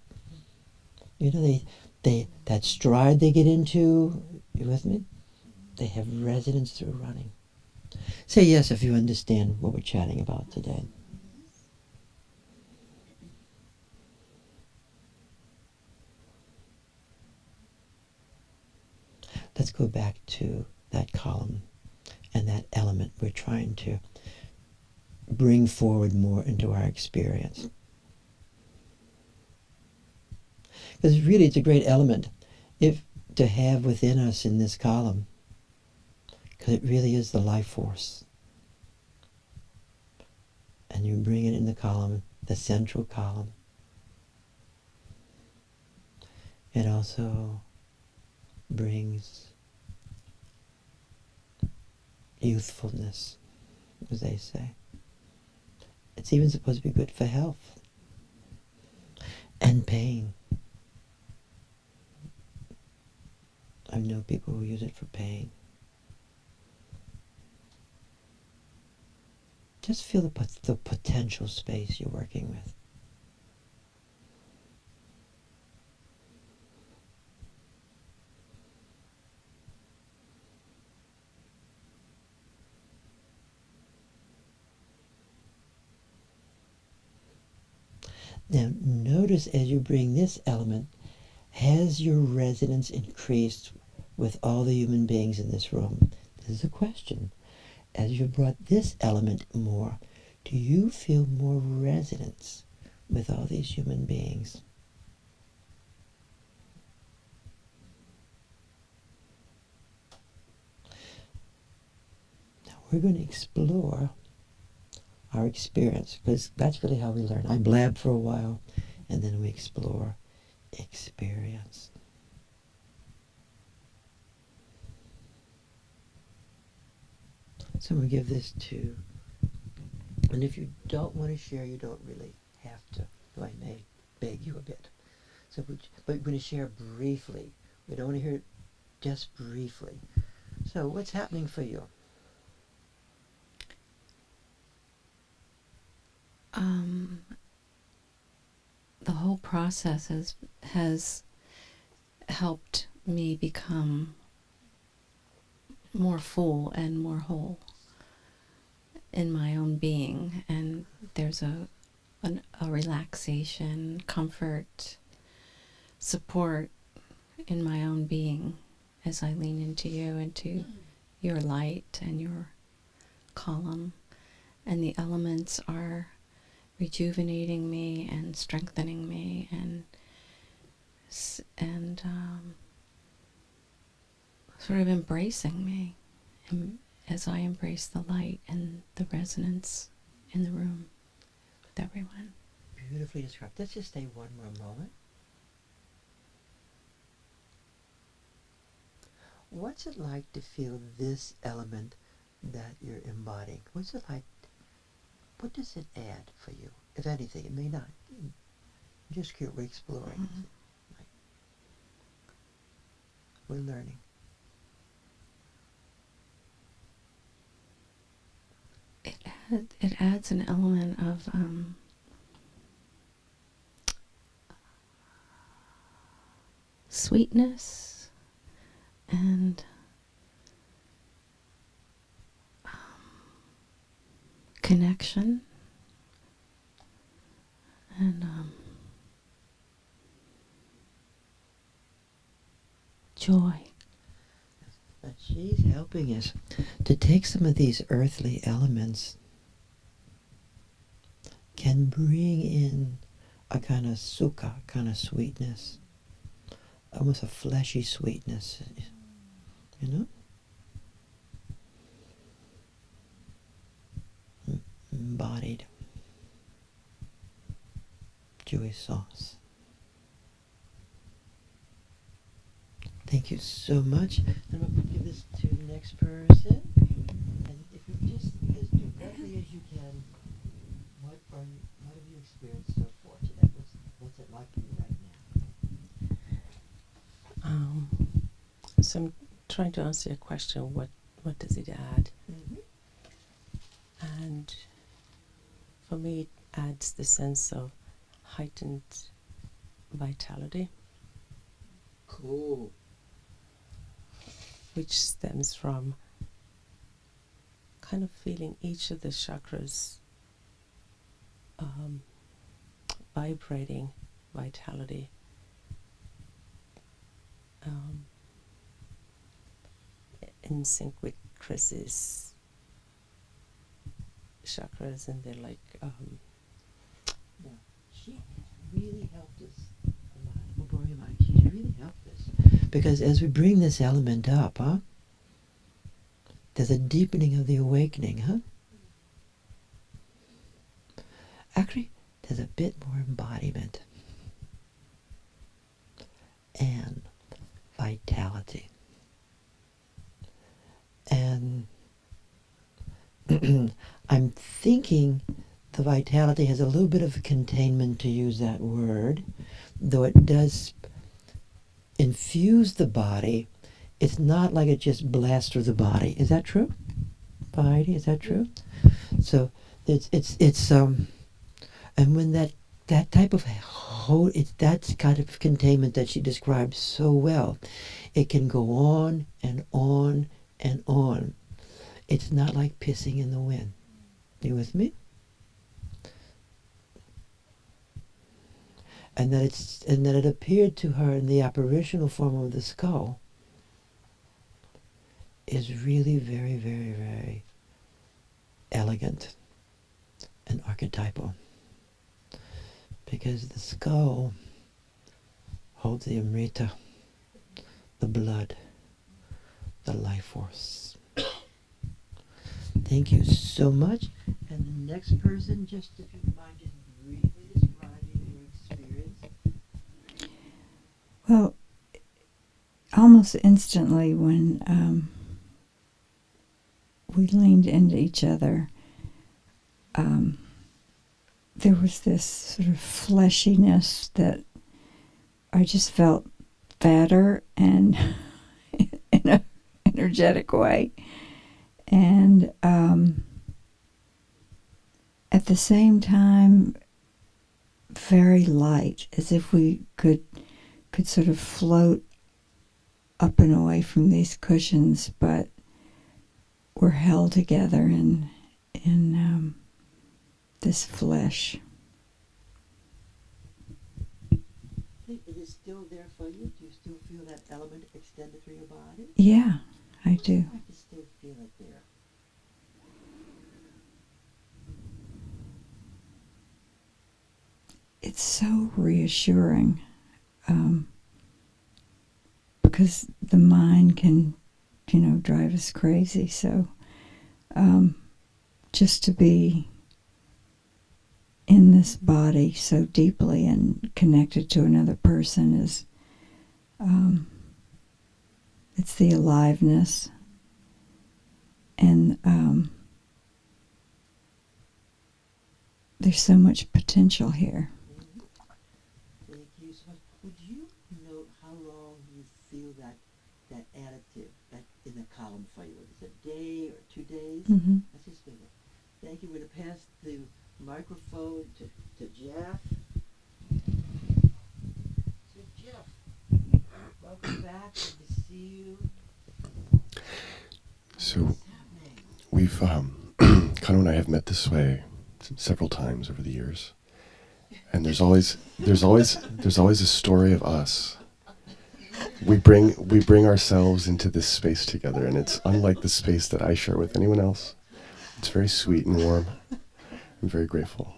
You know, they that stride they get into, you with me? They have resonance through running. Say yes if you understand what we're chatting about today. Let's go back to that column and that element we're trying to bring forward more into our experience. Because really it's a great element to have within us in this column, because it really is the life force. And you bring it in the column, the central column. It also brings youthfulness, as they say. It's even supposed to be good for health and pain. I know people who use it for pain. Just feel the potential space you're working with. Now notice as you bring this element, has your resonance increased with all the human beings in this room? This is a question. As you brought this element more, do you feel more resonance with all these human beings? Now we're going to explore our experience, because that's really how we learn. I blab for a while, and then we explore experience. So I'm going to give this to, and if you don't want to share, you don't really have to. I may beg you a bit. So, but we're going to share briefly. We don't want to hear it just briefly. So what's happening for you? The whole process has helped me become more full and more whole in my own being, and there's a relaxation, comfort, support in my own being as I lean into you, into your light and your column, and the elements are rejuvenating me and strengthening me and sort of embracing me as I embrace the light and the resonance in the room with everyone. Beautifully described. Let's just stay one more moment. What's it like to feel this element that you're embodying? What's it like? What does it add for you? If anything, it may not. I'm just curious. We're exploring. Mm-hmm. We're learning. It adds an element of sweetness and connection and joy. But she's helping us to take some of these earthly elements, can bring in a kind of sukha, kind of sweetness, almost a fleshy sweetness, you know? Embodied. Jewish sauce. Thank you so much. I'm going to give this to the next person. And if you just as directly as you can, what have you experienced so far today? What's it like for you right now? So I'm trying to answer your question, what does it add? Mm-hmm. And for me, it adds the sense of heightened vitality, Cool. which stems from kind of feeling each of the chakras vibrating vitality. In sync with Chris's chakras, and they're like Yeah. She really helped us a lot. We'll borrow your mic. She's really helped us. Because as we bring this element up, there's a deepening of the awakening, Actually, there's a bit more embodiment and vitality. And I'm thinking the vitality has a little bit of containment, to use that word, though it does infuse the body it's not like it just blasts through the body. Is that true? Heidi, is that true? So it's and when that type of it's that kind of containment that she describes so well, it can go on and on and on. It's not like pissing in the wind. You with me? And that it appeared to her in the apparitional form of the skull is really very, very, very elegant and archetypal. Because the skull holds the Amrita, the blood, the life force. Thank you so much. And the next person, just if you mind just briefly describing your experience. Well, almost instantly when we leaned into each other, there was this sort of fleshiness that I just felt fatter and in an energetic way. And at the same time, very light, as if we could sort of float up and away from these cushions, but we're held together in this flesh. It is still there for you? Do you still feel that element extended through your body? Yeah, I do. I can still feel it there. It's so reassuring, because the mind can, drive us crazy. So just to be in this body so deeply and connected to another person is, it's the aliveness. And there's so much potential here. Thank you so much. Would you note how long you feel that additive in the column for you? Is it a day or 2 days? Mm-hmm. Let's just feel it. Thank you. We're going to pass the microphone to Jeff. So Jeff, welcome back. Good to see you. So we've Kano and I have met this way several times over the years, and there's always a story of us. We bring ourselves into this space together, and it's unlike the space that I share with anyone else. It's very sweet and warm. I'm very grateful.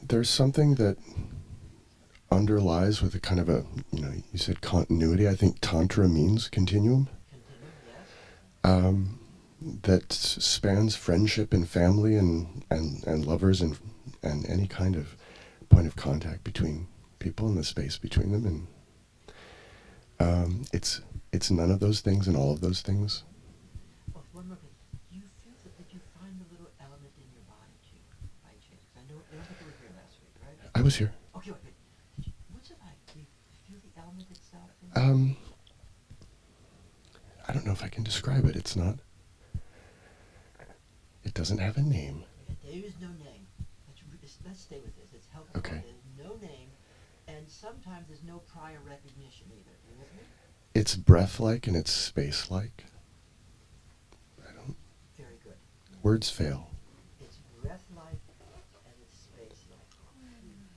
There's something that underlies with a kind of a, you said continuity. I think Tantra means continuum. That spans friendship and family and lovers and any kind of point of contact between people and the space between them. And it's none of those things and all of those things. Oh, one more thing. Do you feel that you find the little element in your body too, by chance? I don't think you were here last week, right? I was here. Okay, wait. What's it like? Do you feel the element itself? I don't know if I can describe it. It's not. It doesn't have a name. There is no name. Let's stay with this. It's helpful. Okay. There's no name, and sometimes there's no prior recognition either. You with me? It's breath-like and it's space-like. Very good. Words fail. It's breath-like and it's space-like.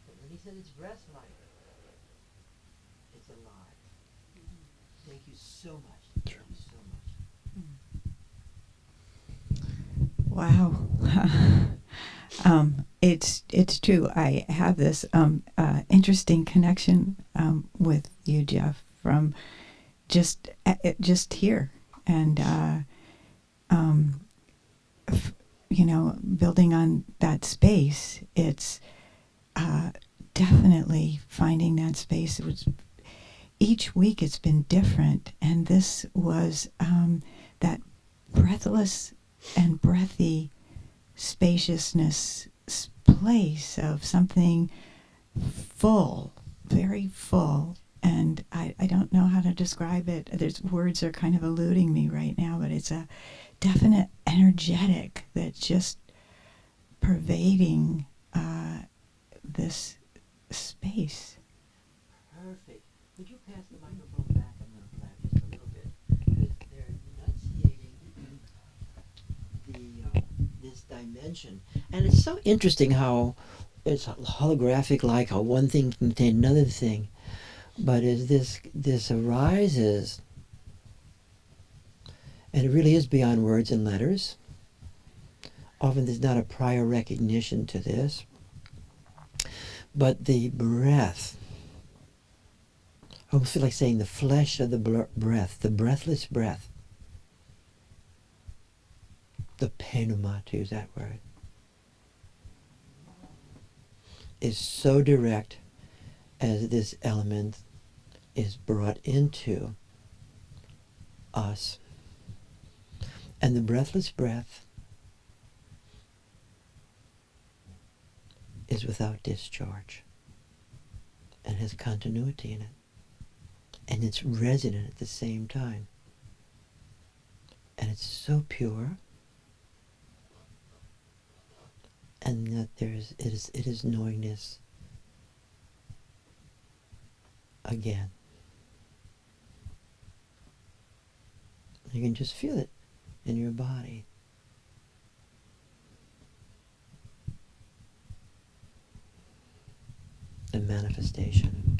But when he said it's breath-like, it's alive. Thank you so much. Sure. Thank you so much. Wow. It's true. I have this interesting connection with you, Jeff, from just here, and building on that space. It's definitely finding that space. It was, each week it's been different, and this was that breathless and breathy spaciousness place of something full, very full. And I don't know how to describe it. There's words are kind of eluding me right now, but it's a definite energetic that's just pervading this space. Perfect. Would you pass the microphone back? I'm going to clap just a little bit. Because they're enunciating this dimension. And it's so interesting how it's holographic, like how one thing can contain another thing. But as this arises, and it really is beyond words and letters. Often there's not a prior recognition to this. But the breath, I almost feel like saying the flesh of the breath, the breathless breath, the pneuma, to use that word, is so direct as this element is brought into us. And the breathless breath is without discharge and has continuity in it. And it's resonant at the same time. And it's so pure. And that it is knowingness again. You can just feel it in your body. The manifestation.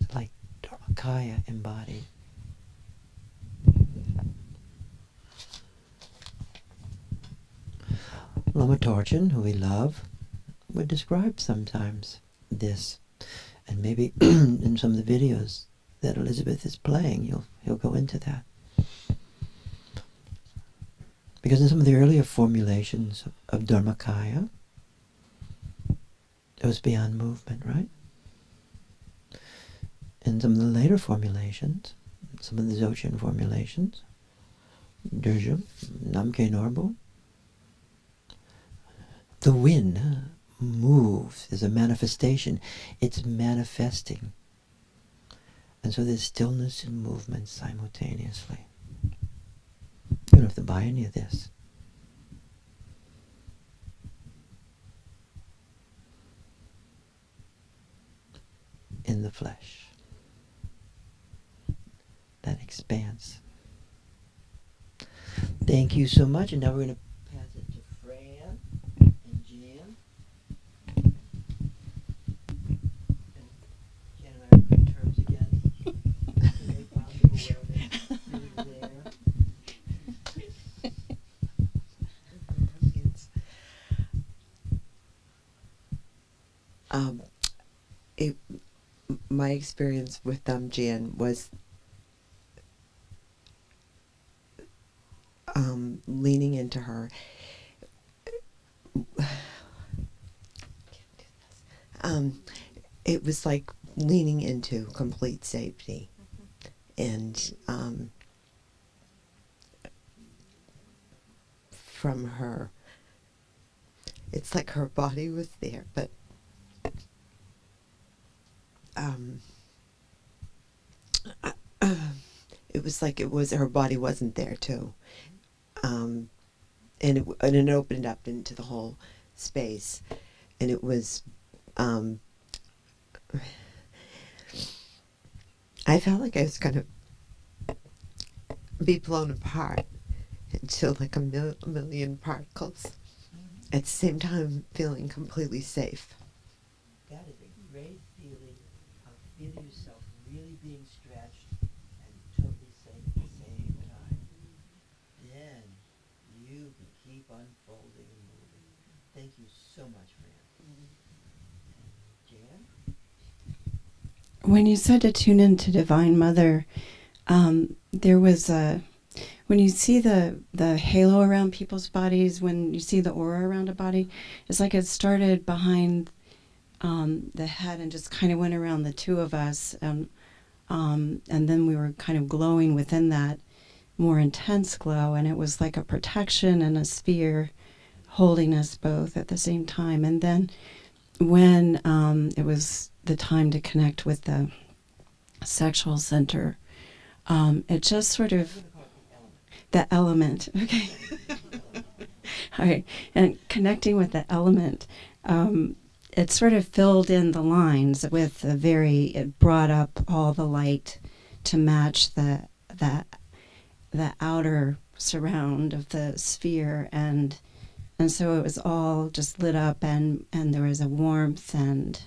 It's like Dharmakaya embodied. Lama Dorchen, who we love, would describe sometimes this. And maybe in some of the videos that Elizabeth is playing, he'll go into that. Because in some of the earlier formulations of Dharmakaya, it was beyond movement, right? In some of the later formulations, some of the Dzogchen formulations, Dirjum, Namke Norbu, the wind moves. There's a manifestation. It's manifesting. And so there's stillness and movement simultaneously. You don't have to buy any of this. In the flesh. That expanse. Thank you so much. And now we're going to pass it to Fran and Jan. Jan and I are good terms again. Very positive awareness. My experience with Jan was leaning into her. It was like leaning into complete safety, and from her, it's like her body was there, but it was like her body wasn't there too, and it opened up into the whole space, and it was I felt like I was gonna be blown apart into like a million particles, at the same time feeling completely safe. That is a great feeling of feeling yourself really being stretched and totally safe at the same time. Then you can keep unfolding and moving. Thank you so much, Fran. Jan? When you said to tune into Divine Mother, there was when you see the halo around people's bodies, when you see the aura around a body, it's like it started behind the head and just kind of went around the two of us, and then we were kind of glowing within that more intense glow, and it was like a protection and a sphere holding us both at the same time. And then when it was the time to connect with the sexual center, it just sort of, the element, okay. All right, and connecting with the element, it sort of filled in the lines with it brought up all the light to match the outer surround of the sphere, and so it was all just lit up, and there was a warmth and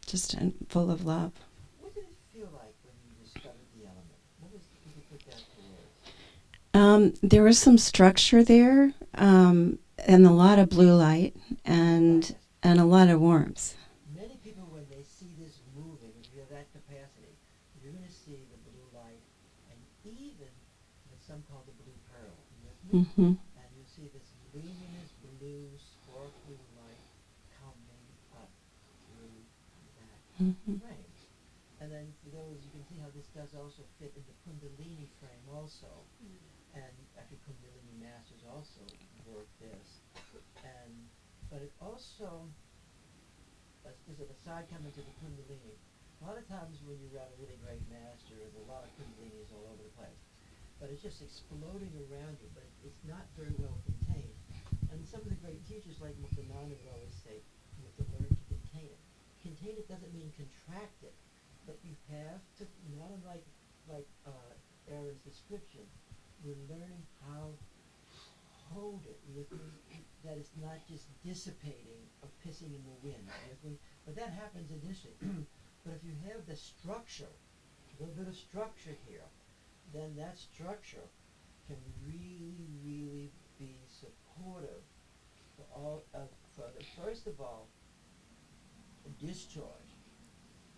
just full of love. What did it feel like when you discovered the element? Could you put that to words? There was some structure there, and a lot of blue light, and a lot of warmth. Many people, when they see this moving, if you have that capacity, you're going to see the blue light, and even what some call the blue pearl. Mm-hmm. And you see this luminous blue, sparkling light coming up through that Mm-hmm. frame. And then for those, you can see how this does also fit in the Kundalini frame also. And actually Kundalini masters also work this. But it also, there's a side coming to the Kundalini. A lot of times when you're around a really great master, there's a lot of Kundalinis all over the place. But it's just exploding around you, but it's not very well contained. And some of the great teachers like Phenomenology would always say, you have to learn to contain it. Contain it doesn't mean contract it, but you have to, not unlike Aaron's description, we're learning how to hold it with me, that it's not just dissipating or pissing in the wind. But that happens initially. But if you have the structure, a little bit of structure here, then that structure can really, really be supportive first of all, discharge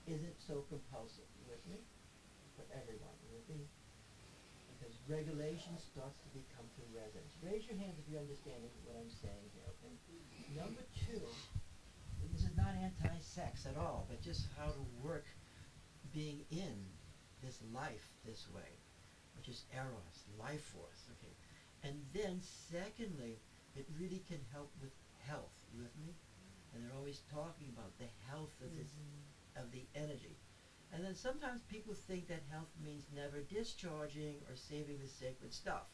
isn't so compulsive. You with me? For everyone. You with me? Because regulation starts to become through resonance. Raise your hands if you're understanding what I'm saying here, okay? Number two, and this is not anti-sex at all, but just how to work being in this life this way, which is eros, life force, okay? And then secondly, it really can help with health. You with me? And they're always talking about the health of this, of the energy. And then sometimes people think that health means never discharging or saving the sacred stuff.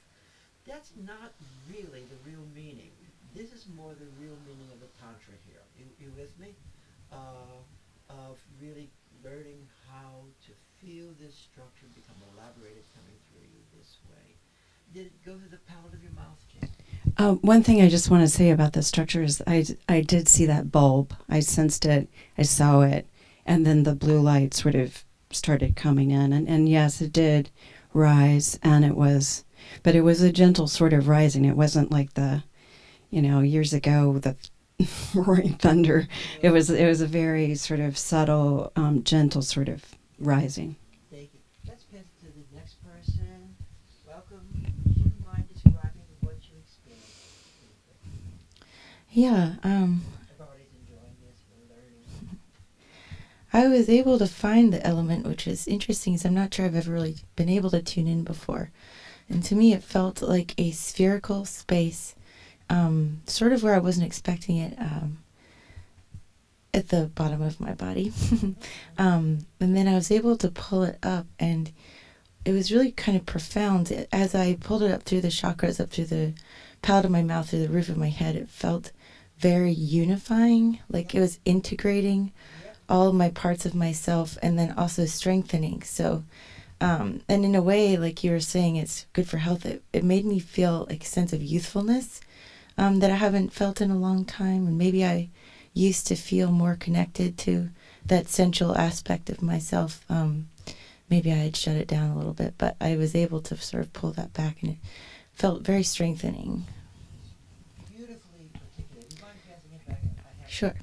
That's not really the real meaning. This is more the real meaning of the Tantra here. You with me? Of really learning how to feel this structure become elaborated coming through you this way. Did it go through the palate of your mouth, Jane? One thing I just want to say about the structure is I did see that bulb. I sensed it. I saw it. And then the blue light sort of started coming in. And yes, it did rise. And but it was a gentle sort of rising. It wasn't like years ago, the roaring thunder. It was a very sort of subtle, gentle sort of rising. Thank you. Let's pass it to the next person. Welcome. Would you mind describing what you experienced? Yeah, Everybody's enjoying this. We're learning. I was able to find the element, which is interesting because I'm not sure I've ever really been able to tune in before. And to me, it felt like a spherical space, sort of where I wasn't expecting it, at the bottom of my body. And then I was able to pull it up, and it was really kind of profound. As I pulled it up through the chakras, up through the palate of my mouth, through the roof of my head, it felt very unifying, like it was integrating all of my parts of myself and then also strengthening. So, and in a way, like you were saying, it's good for health. It made me feel like a sense of youthfulness that I haven't felt in a long time. And maybe I used to feel more connected to that central aspect of myself. Maybe I had shut it down a little bit, but I was able to sort of pull that back, and it felt very strengthening. Beautifully articulated. You mind passing it back? I have. Sure.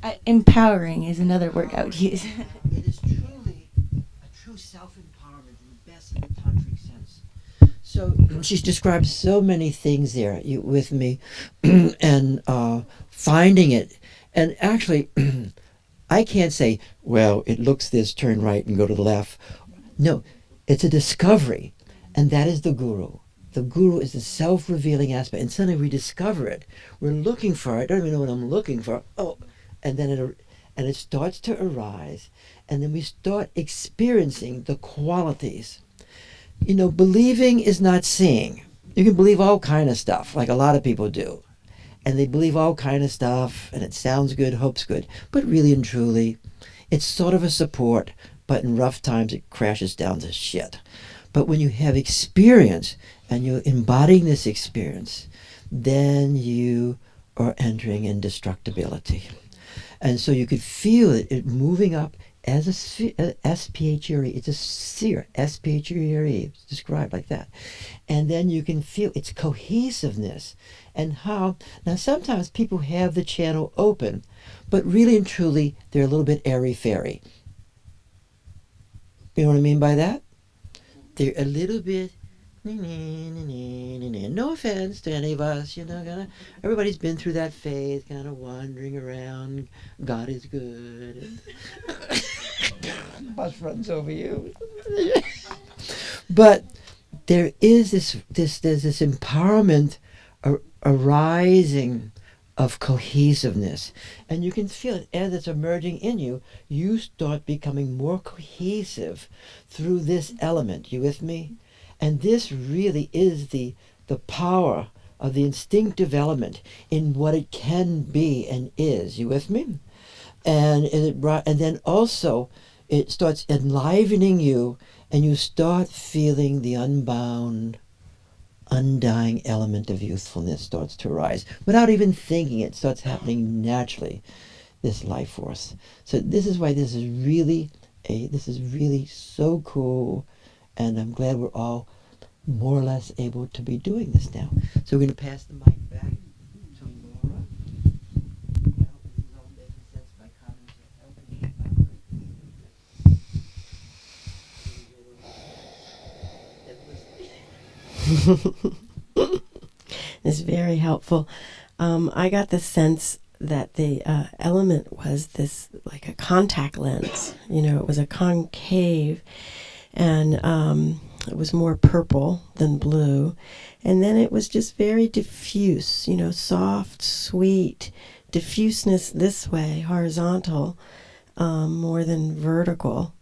I have. Empowering is another word I would use. It is truly a true self-empowerment in the best in the tantric sense. So So she's described so many things there with me, and finding it. And actually, I can't say, well, it looks this, turn right and go to the left. No, it's a discovery, and that is the guru. The guru is the self-revealing aspect, and suddenly we discover it. We're looking for it. I don't even know what I'm looking for. Oh, and then it starts to arise, and then we start experiencing the qualities. You know, believing is not seeing. You can believe all kind of stuff, like a lot of people do, and they believe all kind of stuff, and it sounds good, hopes good, but really and truly, it's sort of a support, but in rough times it crashes down to shit. But when you have experience and you're embodying this experience, then you are entering indestructibility. And so you could feel it moving up as a SPHRE. It's a sphere, SPHRE. It's described like that. And then you can feel its cohesiveness and how. Now, sometimes people have the channel open, but really and truly, they're a little bit airy-fairy. You know what I mean by that? They're a little bit. No offense to any of us, you know, everybody's been through that phase, kind of wandering around. God is good. Bus runs over you. But there is there's this empowerment arising of cohesiveness, and you can feel it as it's emerging in you. You start becoming more cohesive through this element. You with me? And this really is the power of the instinctive element in what it can be and is. You with me? And then also it starts enlivening you, and you start feeling the unbound, undying element of youthfulness starts to arise without even thinking. It starts happening naturally, this life force. So this is why this is really so cool, and I'm glad we're all more or less able to be doing this now. So we're going to pass the mic back to Laura. I hope this is all making sense. My comments are helping. It's very helpful. I got the sense that the element was this, like a contact lens. You know, it was a concave, and it was more purple than blue. And then it was just very diffuse, you know, soft, sweet, diffuseness this way, horizontal, more than vertical.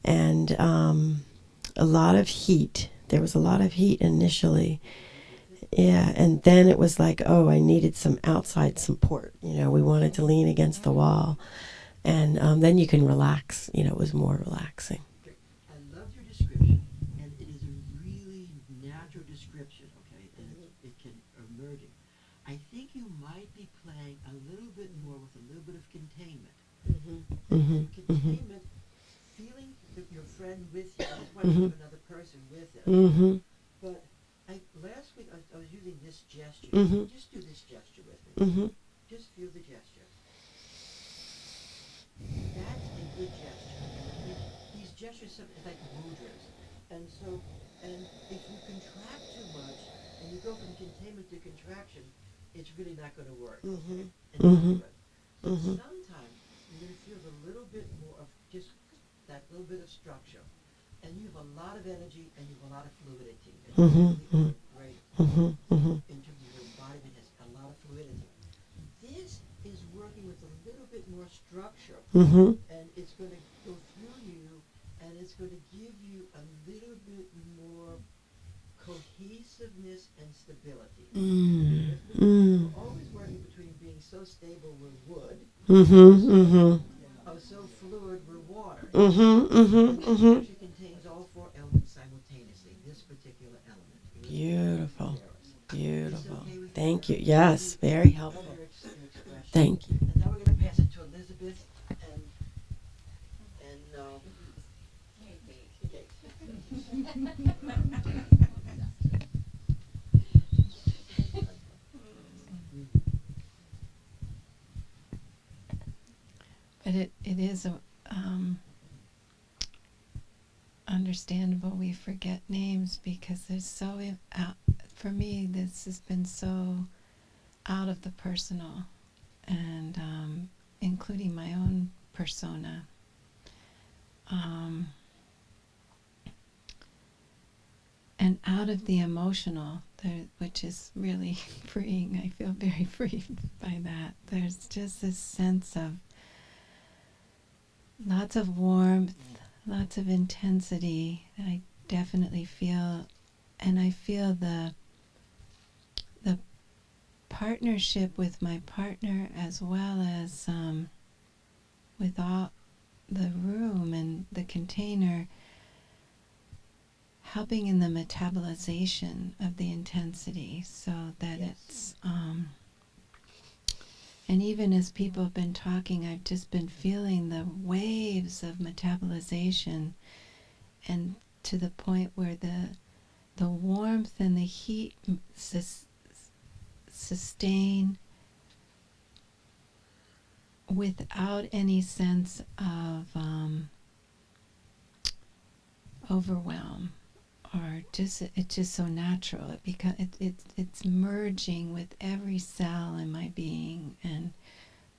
And a lot of heat. There was a lot of heat initially. Yeah, and then it was like, oh, I needed some outside support. You know, we wanted to lean against the wall. And then you can relax. You know, it was more relaxing. I love your description, and it is a really natural description, okay, and it can emerge. I think you might be playing a little bit more with a little bit of containment. And containment, feeling that your friend with you, that's why you have another person with it. But last week I was using this gesture. Just do this gesture with me. Just feel the gesture. That's a good gesture. These gestures are like mudras. And if you contract too much and you go from containment to contraction, it's really not going to work. Okay? And sometimes you're going to feel a little bit more of just that little bit of structure. And you have a lot of energy and you have a lot of fluidity. And great. In terms of your embodiment, has a lot of fluidity. This is working with a little bit more structure, and it's going to go through you, and it's going to give you a little bit more cohesiveness and stability. We're always working between being so stable we're wood, or so fluid we're water. It actually contains all four elements simultaneously, this particular element. Beautiful. Beautiful. Thank you. Yes, very helpful. Thank you. And now we're going to pass it to Elizabeth and But it is understandable we forget names because there's so for me this has been so out of the personal, and including my own persona. And out of the emotional, which is really freeing. I feel very free by that. There's just this sense of lots of warmth, lots of intensity that I definitely feel. And I feel the partnership with my partner, as well as with all the room and the container, helping in the metabolization of the intensity, so that it's and even as people have been talking, I've just been feeling the waves of metabolization, and to the point where the warmth and the heat sustain without any sense of overwhelm, or just it's just so natural. It's merging with every cell in my being and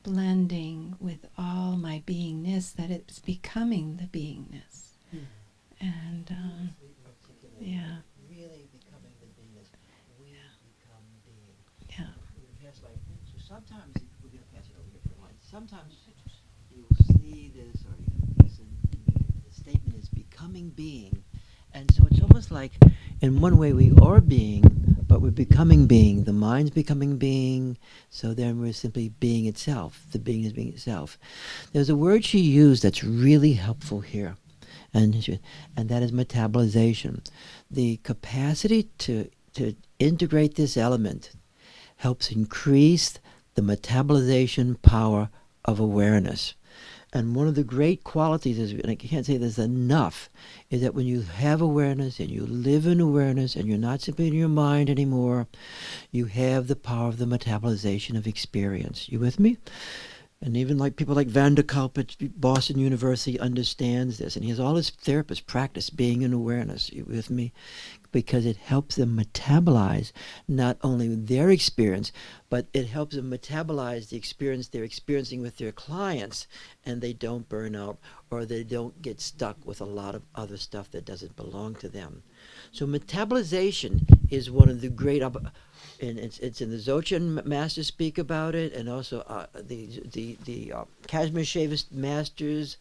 blending with all my beingness, that it's becoming the beingness. And yeah. Really becoming the beingness. We become being. Yeah. So sometimes we're going to pass it over here for a moment. Sometimes you see this or you listen, and the statement is becoming being. And so it's almost like, in one way, we are being, but we're becoming being. The mind's becoming being, so then we're simply being itself. The being is being itself. There's a word she used that's really helpful here, and that is metabolization. The capacity to integrate this element helps increase the metabolization power of awareness. And one of the great qualities is, and I can't say this enough, is that when you have awareness and you live in awareness and you're not simply in your mind anymore, you have the power of the metabolization of experience. You with me? And even like people like Van der Kolk at Boston University understands this, and he has all his therapists practice being in awareness. You with me? Because it helps them metabolize not only their experience, but it helps them metabolize the experience they're experiencing with their clients, and they don't burn out or they don't get stuck with a lot of other stuff that doesn't belong to them. So metabolization is one of the great, and it's in the Dzogchen masters speak about it, and also the Kashmir Shavist masters.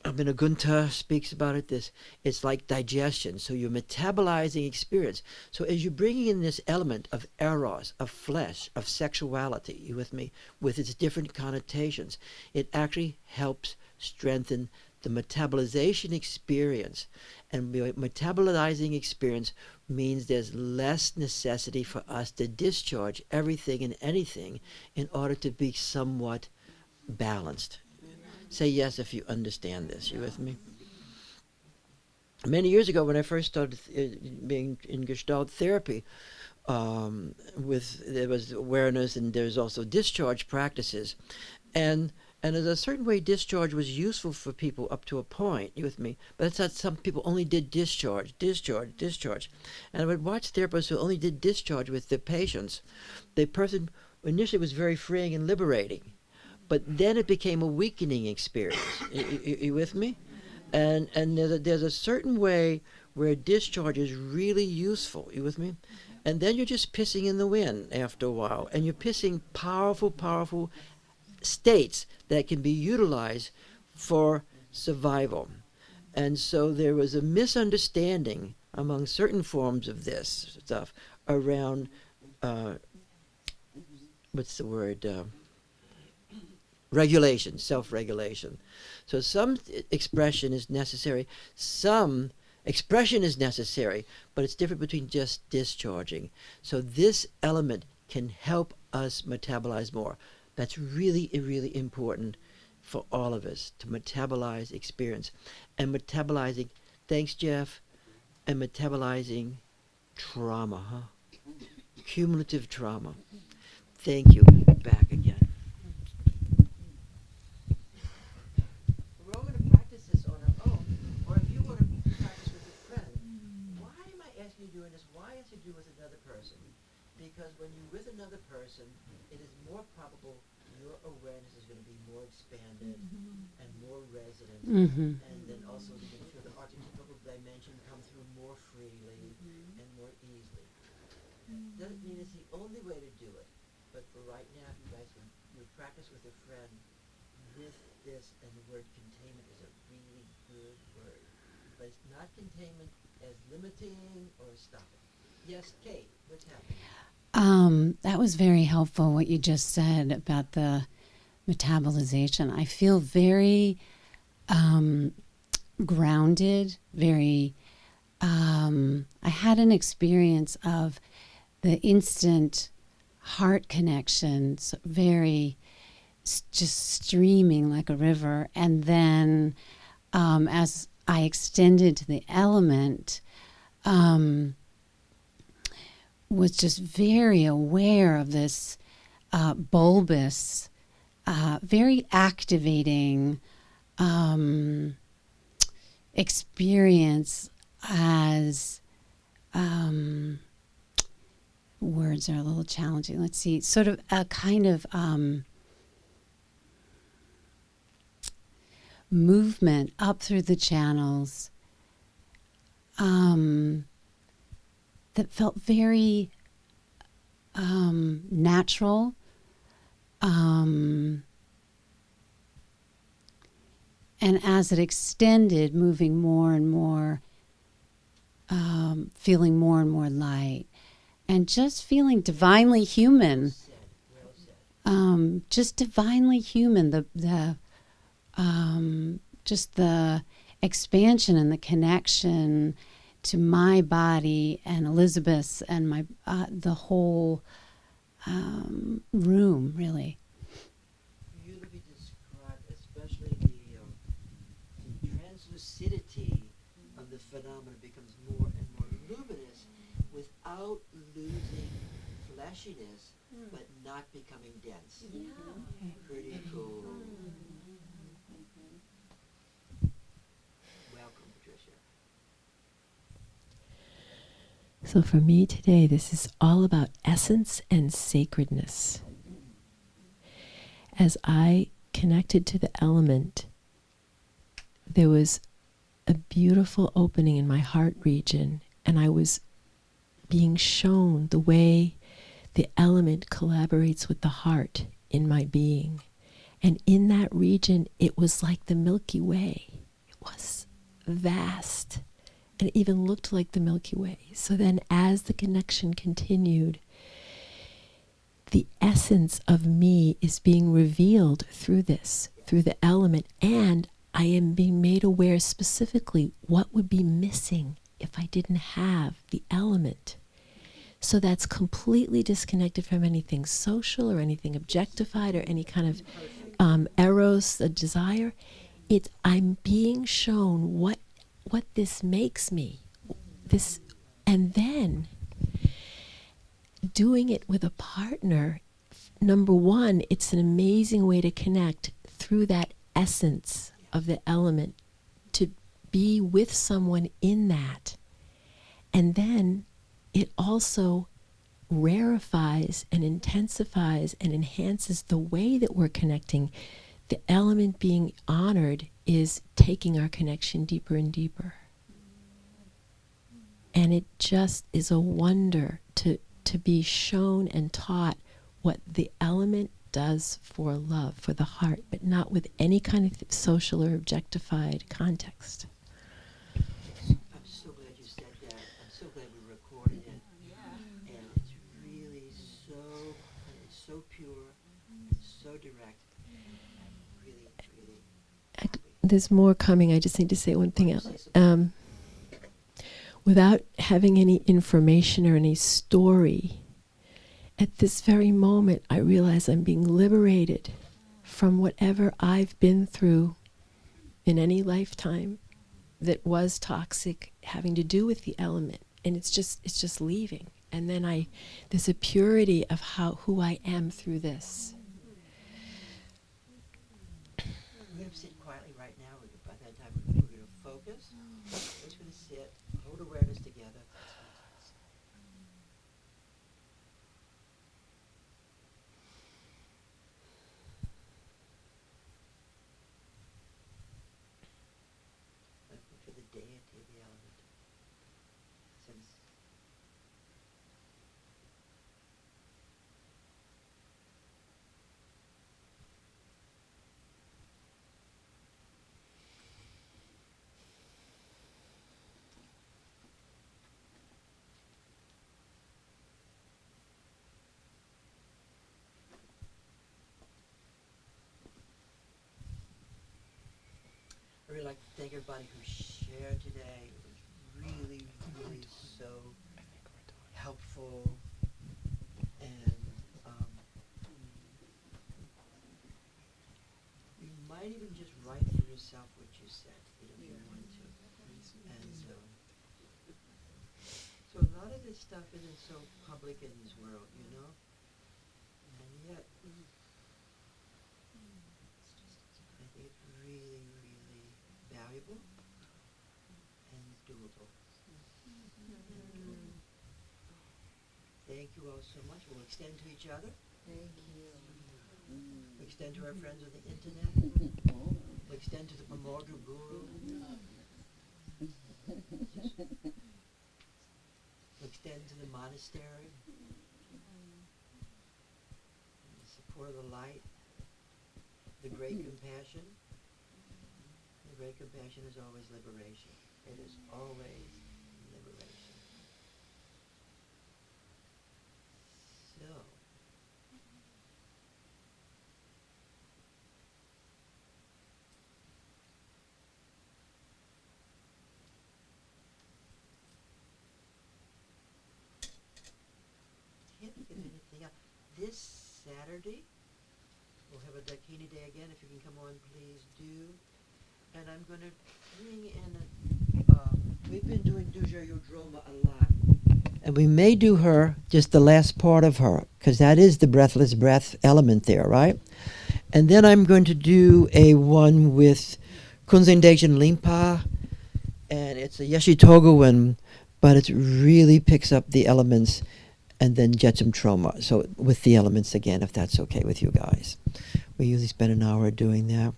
Abhinagunta speaks about it. It's like digestion. So you're metabolizing experience. So as you're bringing in this element of eros, of flesh, of sexuality, you with me, with its different connotations, it actually helps strengthen the metabolization experience. And metabolizing experience means there's less necessity for us to discharge everything and anything in order to be somewhat balanced. Say yes if you understand this. You with me? Many years ago, when I first started being in Gestalt therapy, there was awareness and there's also discharge practices, and in a certain way, discharge was useful for people up to a point. You with me? But it's not. Some people only did discharge, and I would watch therapists who only did discharge with their patients. The person initially was very freeing and liberating. But then it became a weakening experience. You with me? And there's a certain way where discharge is really useful. You with me? And then you're just pissing in the wind after a while. And you're pissing powerful states that can be utilized for survival. And so there was a misunderstanding among certain forms of this stuff around, what's the word? Regulation, self-regulation. So some expression is necessary, some expression is necessary, but it's different between just discharging. So this element can help us metabolize more. That's really, really important for all of us, to metabolize experience. And metabolizing, thanks Jeff, and metabolizing trauma, cumulative trauma. Thank you. Back again. to do with another person, because when you're with another person, it is more probable your awareness is going to be more expanded and more resonant, and then also you can feel the archetypal dimension come through more freely and more easily. Doesn't mean it's the only way to do it, but for right now, if you guys would practice with a friend with this, and the word containment is a really good word, but it's not containment as limiting or stopping. Yes, Kate, what's happening? That was very helpful, what you just said about the metabolization. I feel very grounded, very, I had an experience of the instant heart connections, very just streaming like a river. And then as I extended to the element, was just very aware of this bulbous, very activating experience as words are a little challenging. Let's see, sort of a kind of movement up through the channels that felt very natural, and as it extended, moving more and more, feeling more and more light, and just feeling divinely human. Just divinely human. Just the expansion and the connection to my body and Elizabeth's and my the whole room, really. Beautifully described, especially the translucidity of the phenomena becomes more and more luminous without losing fleshiness, but not becoming dense. Pretty cool. Welcome, Patricia. So for me today, this is all about essence and sacredness. As I connected to the element, there was a beautiful opening in my heart region, and I was being shown the way the element collaborates with the heart in my being. And in that region, it was like the Milky Way. It was vast. And it even looked like the Milky Way. So then as the connection continued, the essence of me is being revealed through this, through the element. And I am being made aware specifically what would be missing if I didn't have the element. So that's completely disconnected from anything social or anything objectified or any kind of eros, a desire. I'm being shown what this makes me. This, and then doing it with a partner, number one, it's an amazing way to connect through that essence of the element, to be with someone in that. And then it also rarefies and intensifies and enhances the way that we're connecting. The element being honored is taking our connection deeper and deeper. And it just is a wonder to be shown and taught what the element does for love, for the heart, but not with any kind of social or objectified context. I'm so glad you said that. I'm so glad we recorded it. And it's really so pure, so direct. I'm really happy. There's more coming. I just need to say one thing else. Without having any information or any story, at this very moment, I realize I'm being liberated from whatever I've been through in any lifetime that was toxic, having to do with the element. And it's just leaving. And then there's a purity of who I am through this. We're going to sit quietly right now. By that time, we're going to focus. We're just going to sit, hold awareness together. seconds. I really like to thank everybody who shared today. It was really, really so helpful. And you might even just write for yourself what you said, if you want to. And so a lot of this stuff isn't so public in this world, you know? And yet, I think it's really, really valuable and doable. Thank you all so much. We'll extend to each other. Thank you. We'll extend to our friends on the internet. We'll extend to the primordial guru. We'll extend to the monastery. The support of the light. The great compassion. The great compassion is always liberation. It is always liberation. So, can't think of anything else. This Saturday, we'll have a Dakini Day again. If you can come on, please do. And I'm going to bring in we've been doing Duja Yodroma a lot. And we may do her, just the last part of her, because that is the breathless breath element there, right? And then I'm going to do a one with Kunzen Dejen Limpa, and it's a Yeshitoga one, but it really picks up the elements, and then Jetsam Troma, so with the elements again, if that's okay with you guys. We usually spend an hour doing that.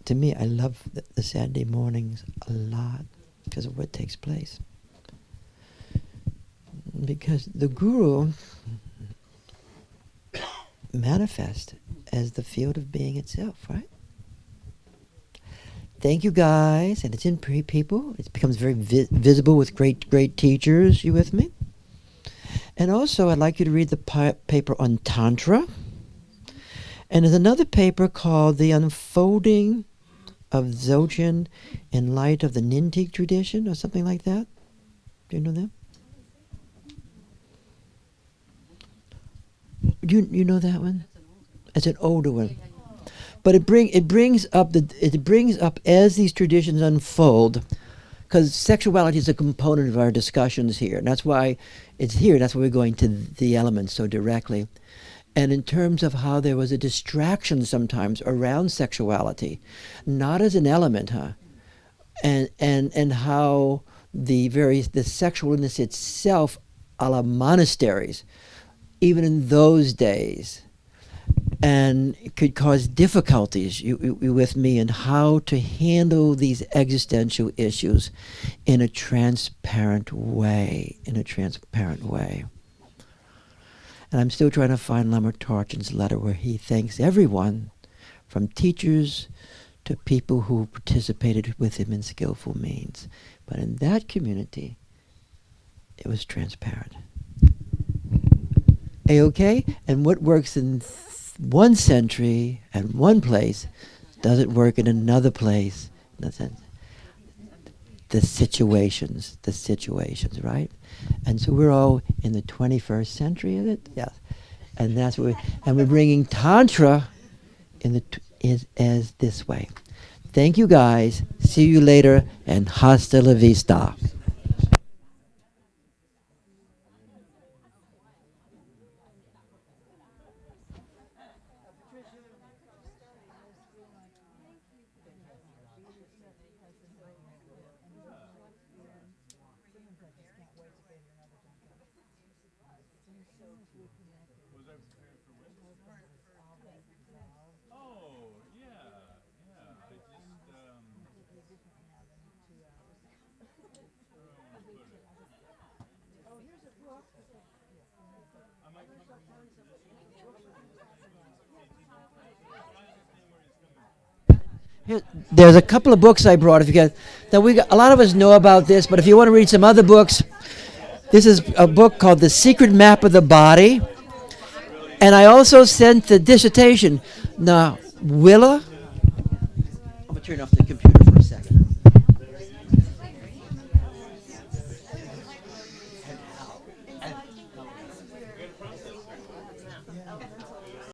To me, I love the Saturday mornings a lot because of what takes place. Because the Guru manifests as the field of being itself, right? Thank you guys, and it's in people. It becomes very visible with great teachers. You with me? And also, I'd like you to read the paper on Tantra. And there's another paper called The Unfolding of Dzogchen in Light of the Nintig Tradition, or something like that. Do you know that? You know that one? It's an older one. But it brings up as these traditions unfold, because sexuality is a component of our discussions here. And that's why it's here. That's why we're going to the elements so directly. And in terms of how there was a distraction sometimes around sexuality, not as an element, and how the sexualness itself, a la monasteries, even in those days, and it could cause difficulties, you with me, in how to handle these existential issues in a transparent way, And I'm still trying to find Lama Tarchin's letter where he thanks everyone, from teachers to people who participated with him in skillful means. But in that community, it was transparent. A-okay? And what works in one century and one place doesn't work in another place. In a sense. The situations, right? And so we're all in the 21st century, is it? Yeah. And that's what we're bringing Tantra as this way. Thank you guys. See you later, and hasta la vista. There's a couple of books I brought. If you get that, a lot of us know about this, but if you want to read some other books, this is a book called The Secret Map of the Body. And I also sent the dissertation. Now, Willa, I'm gonna turn off the computer for a second.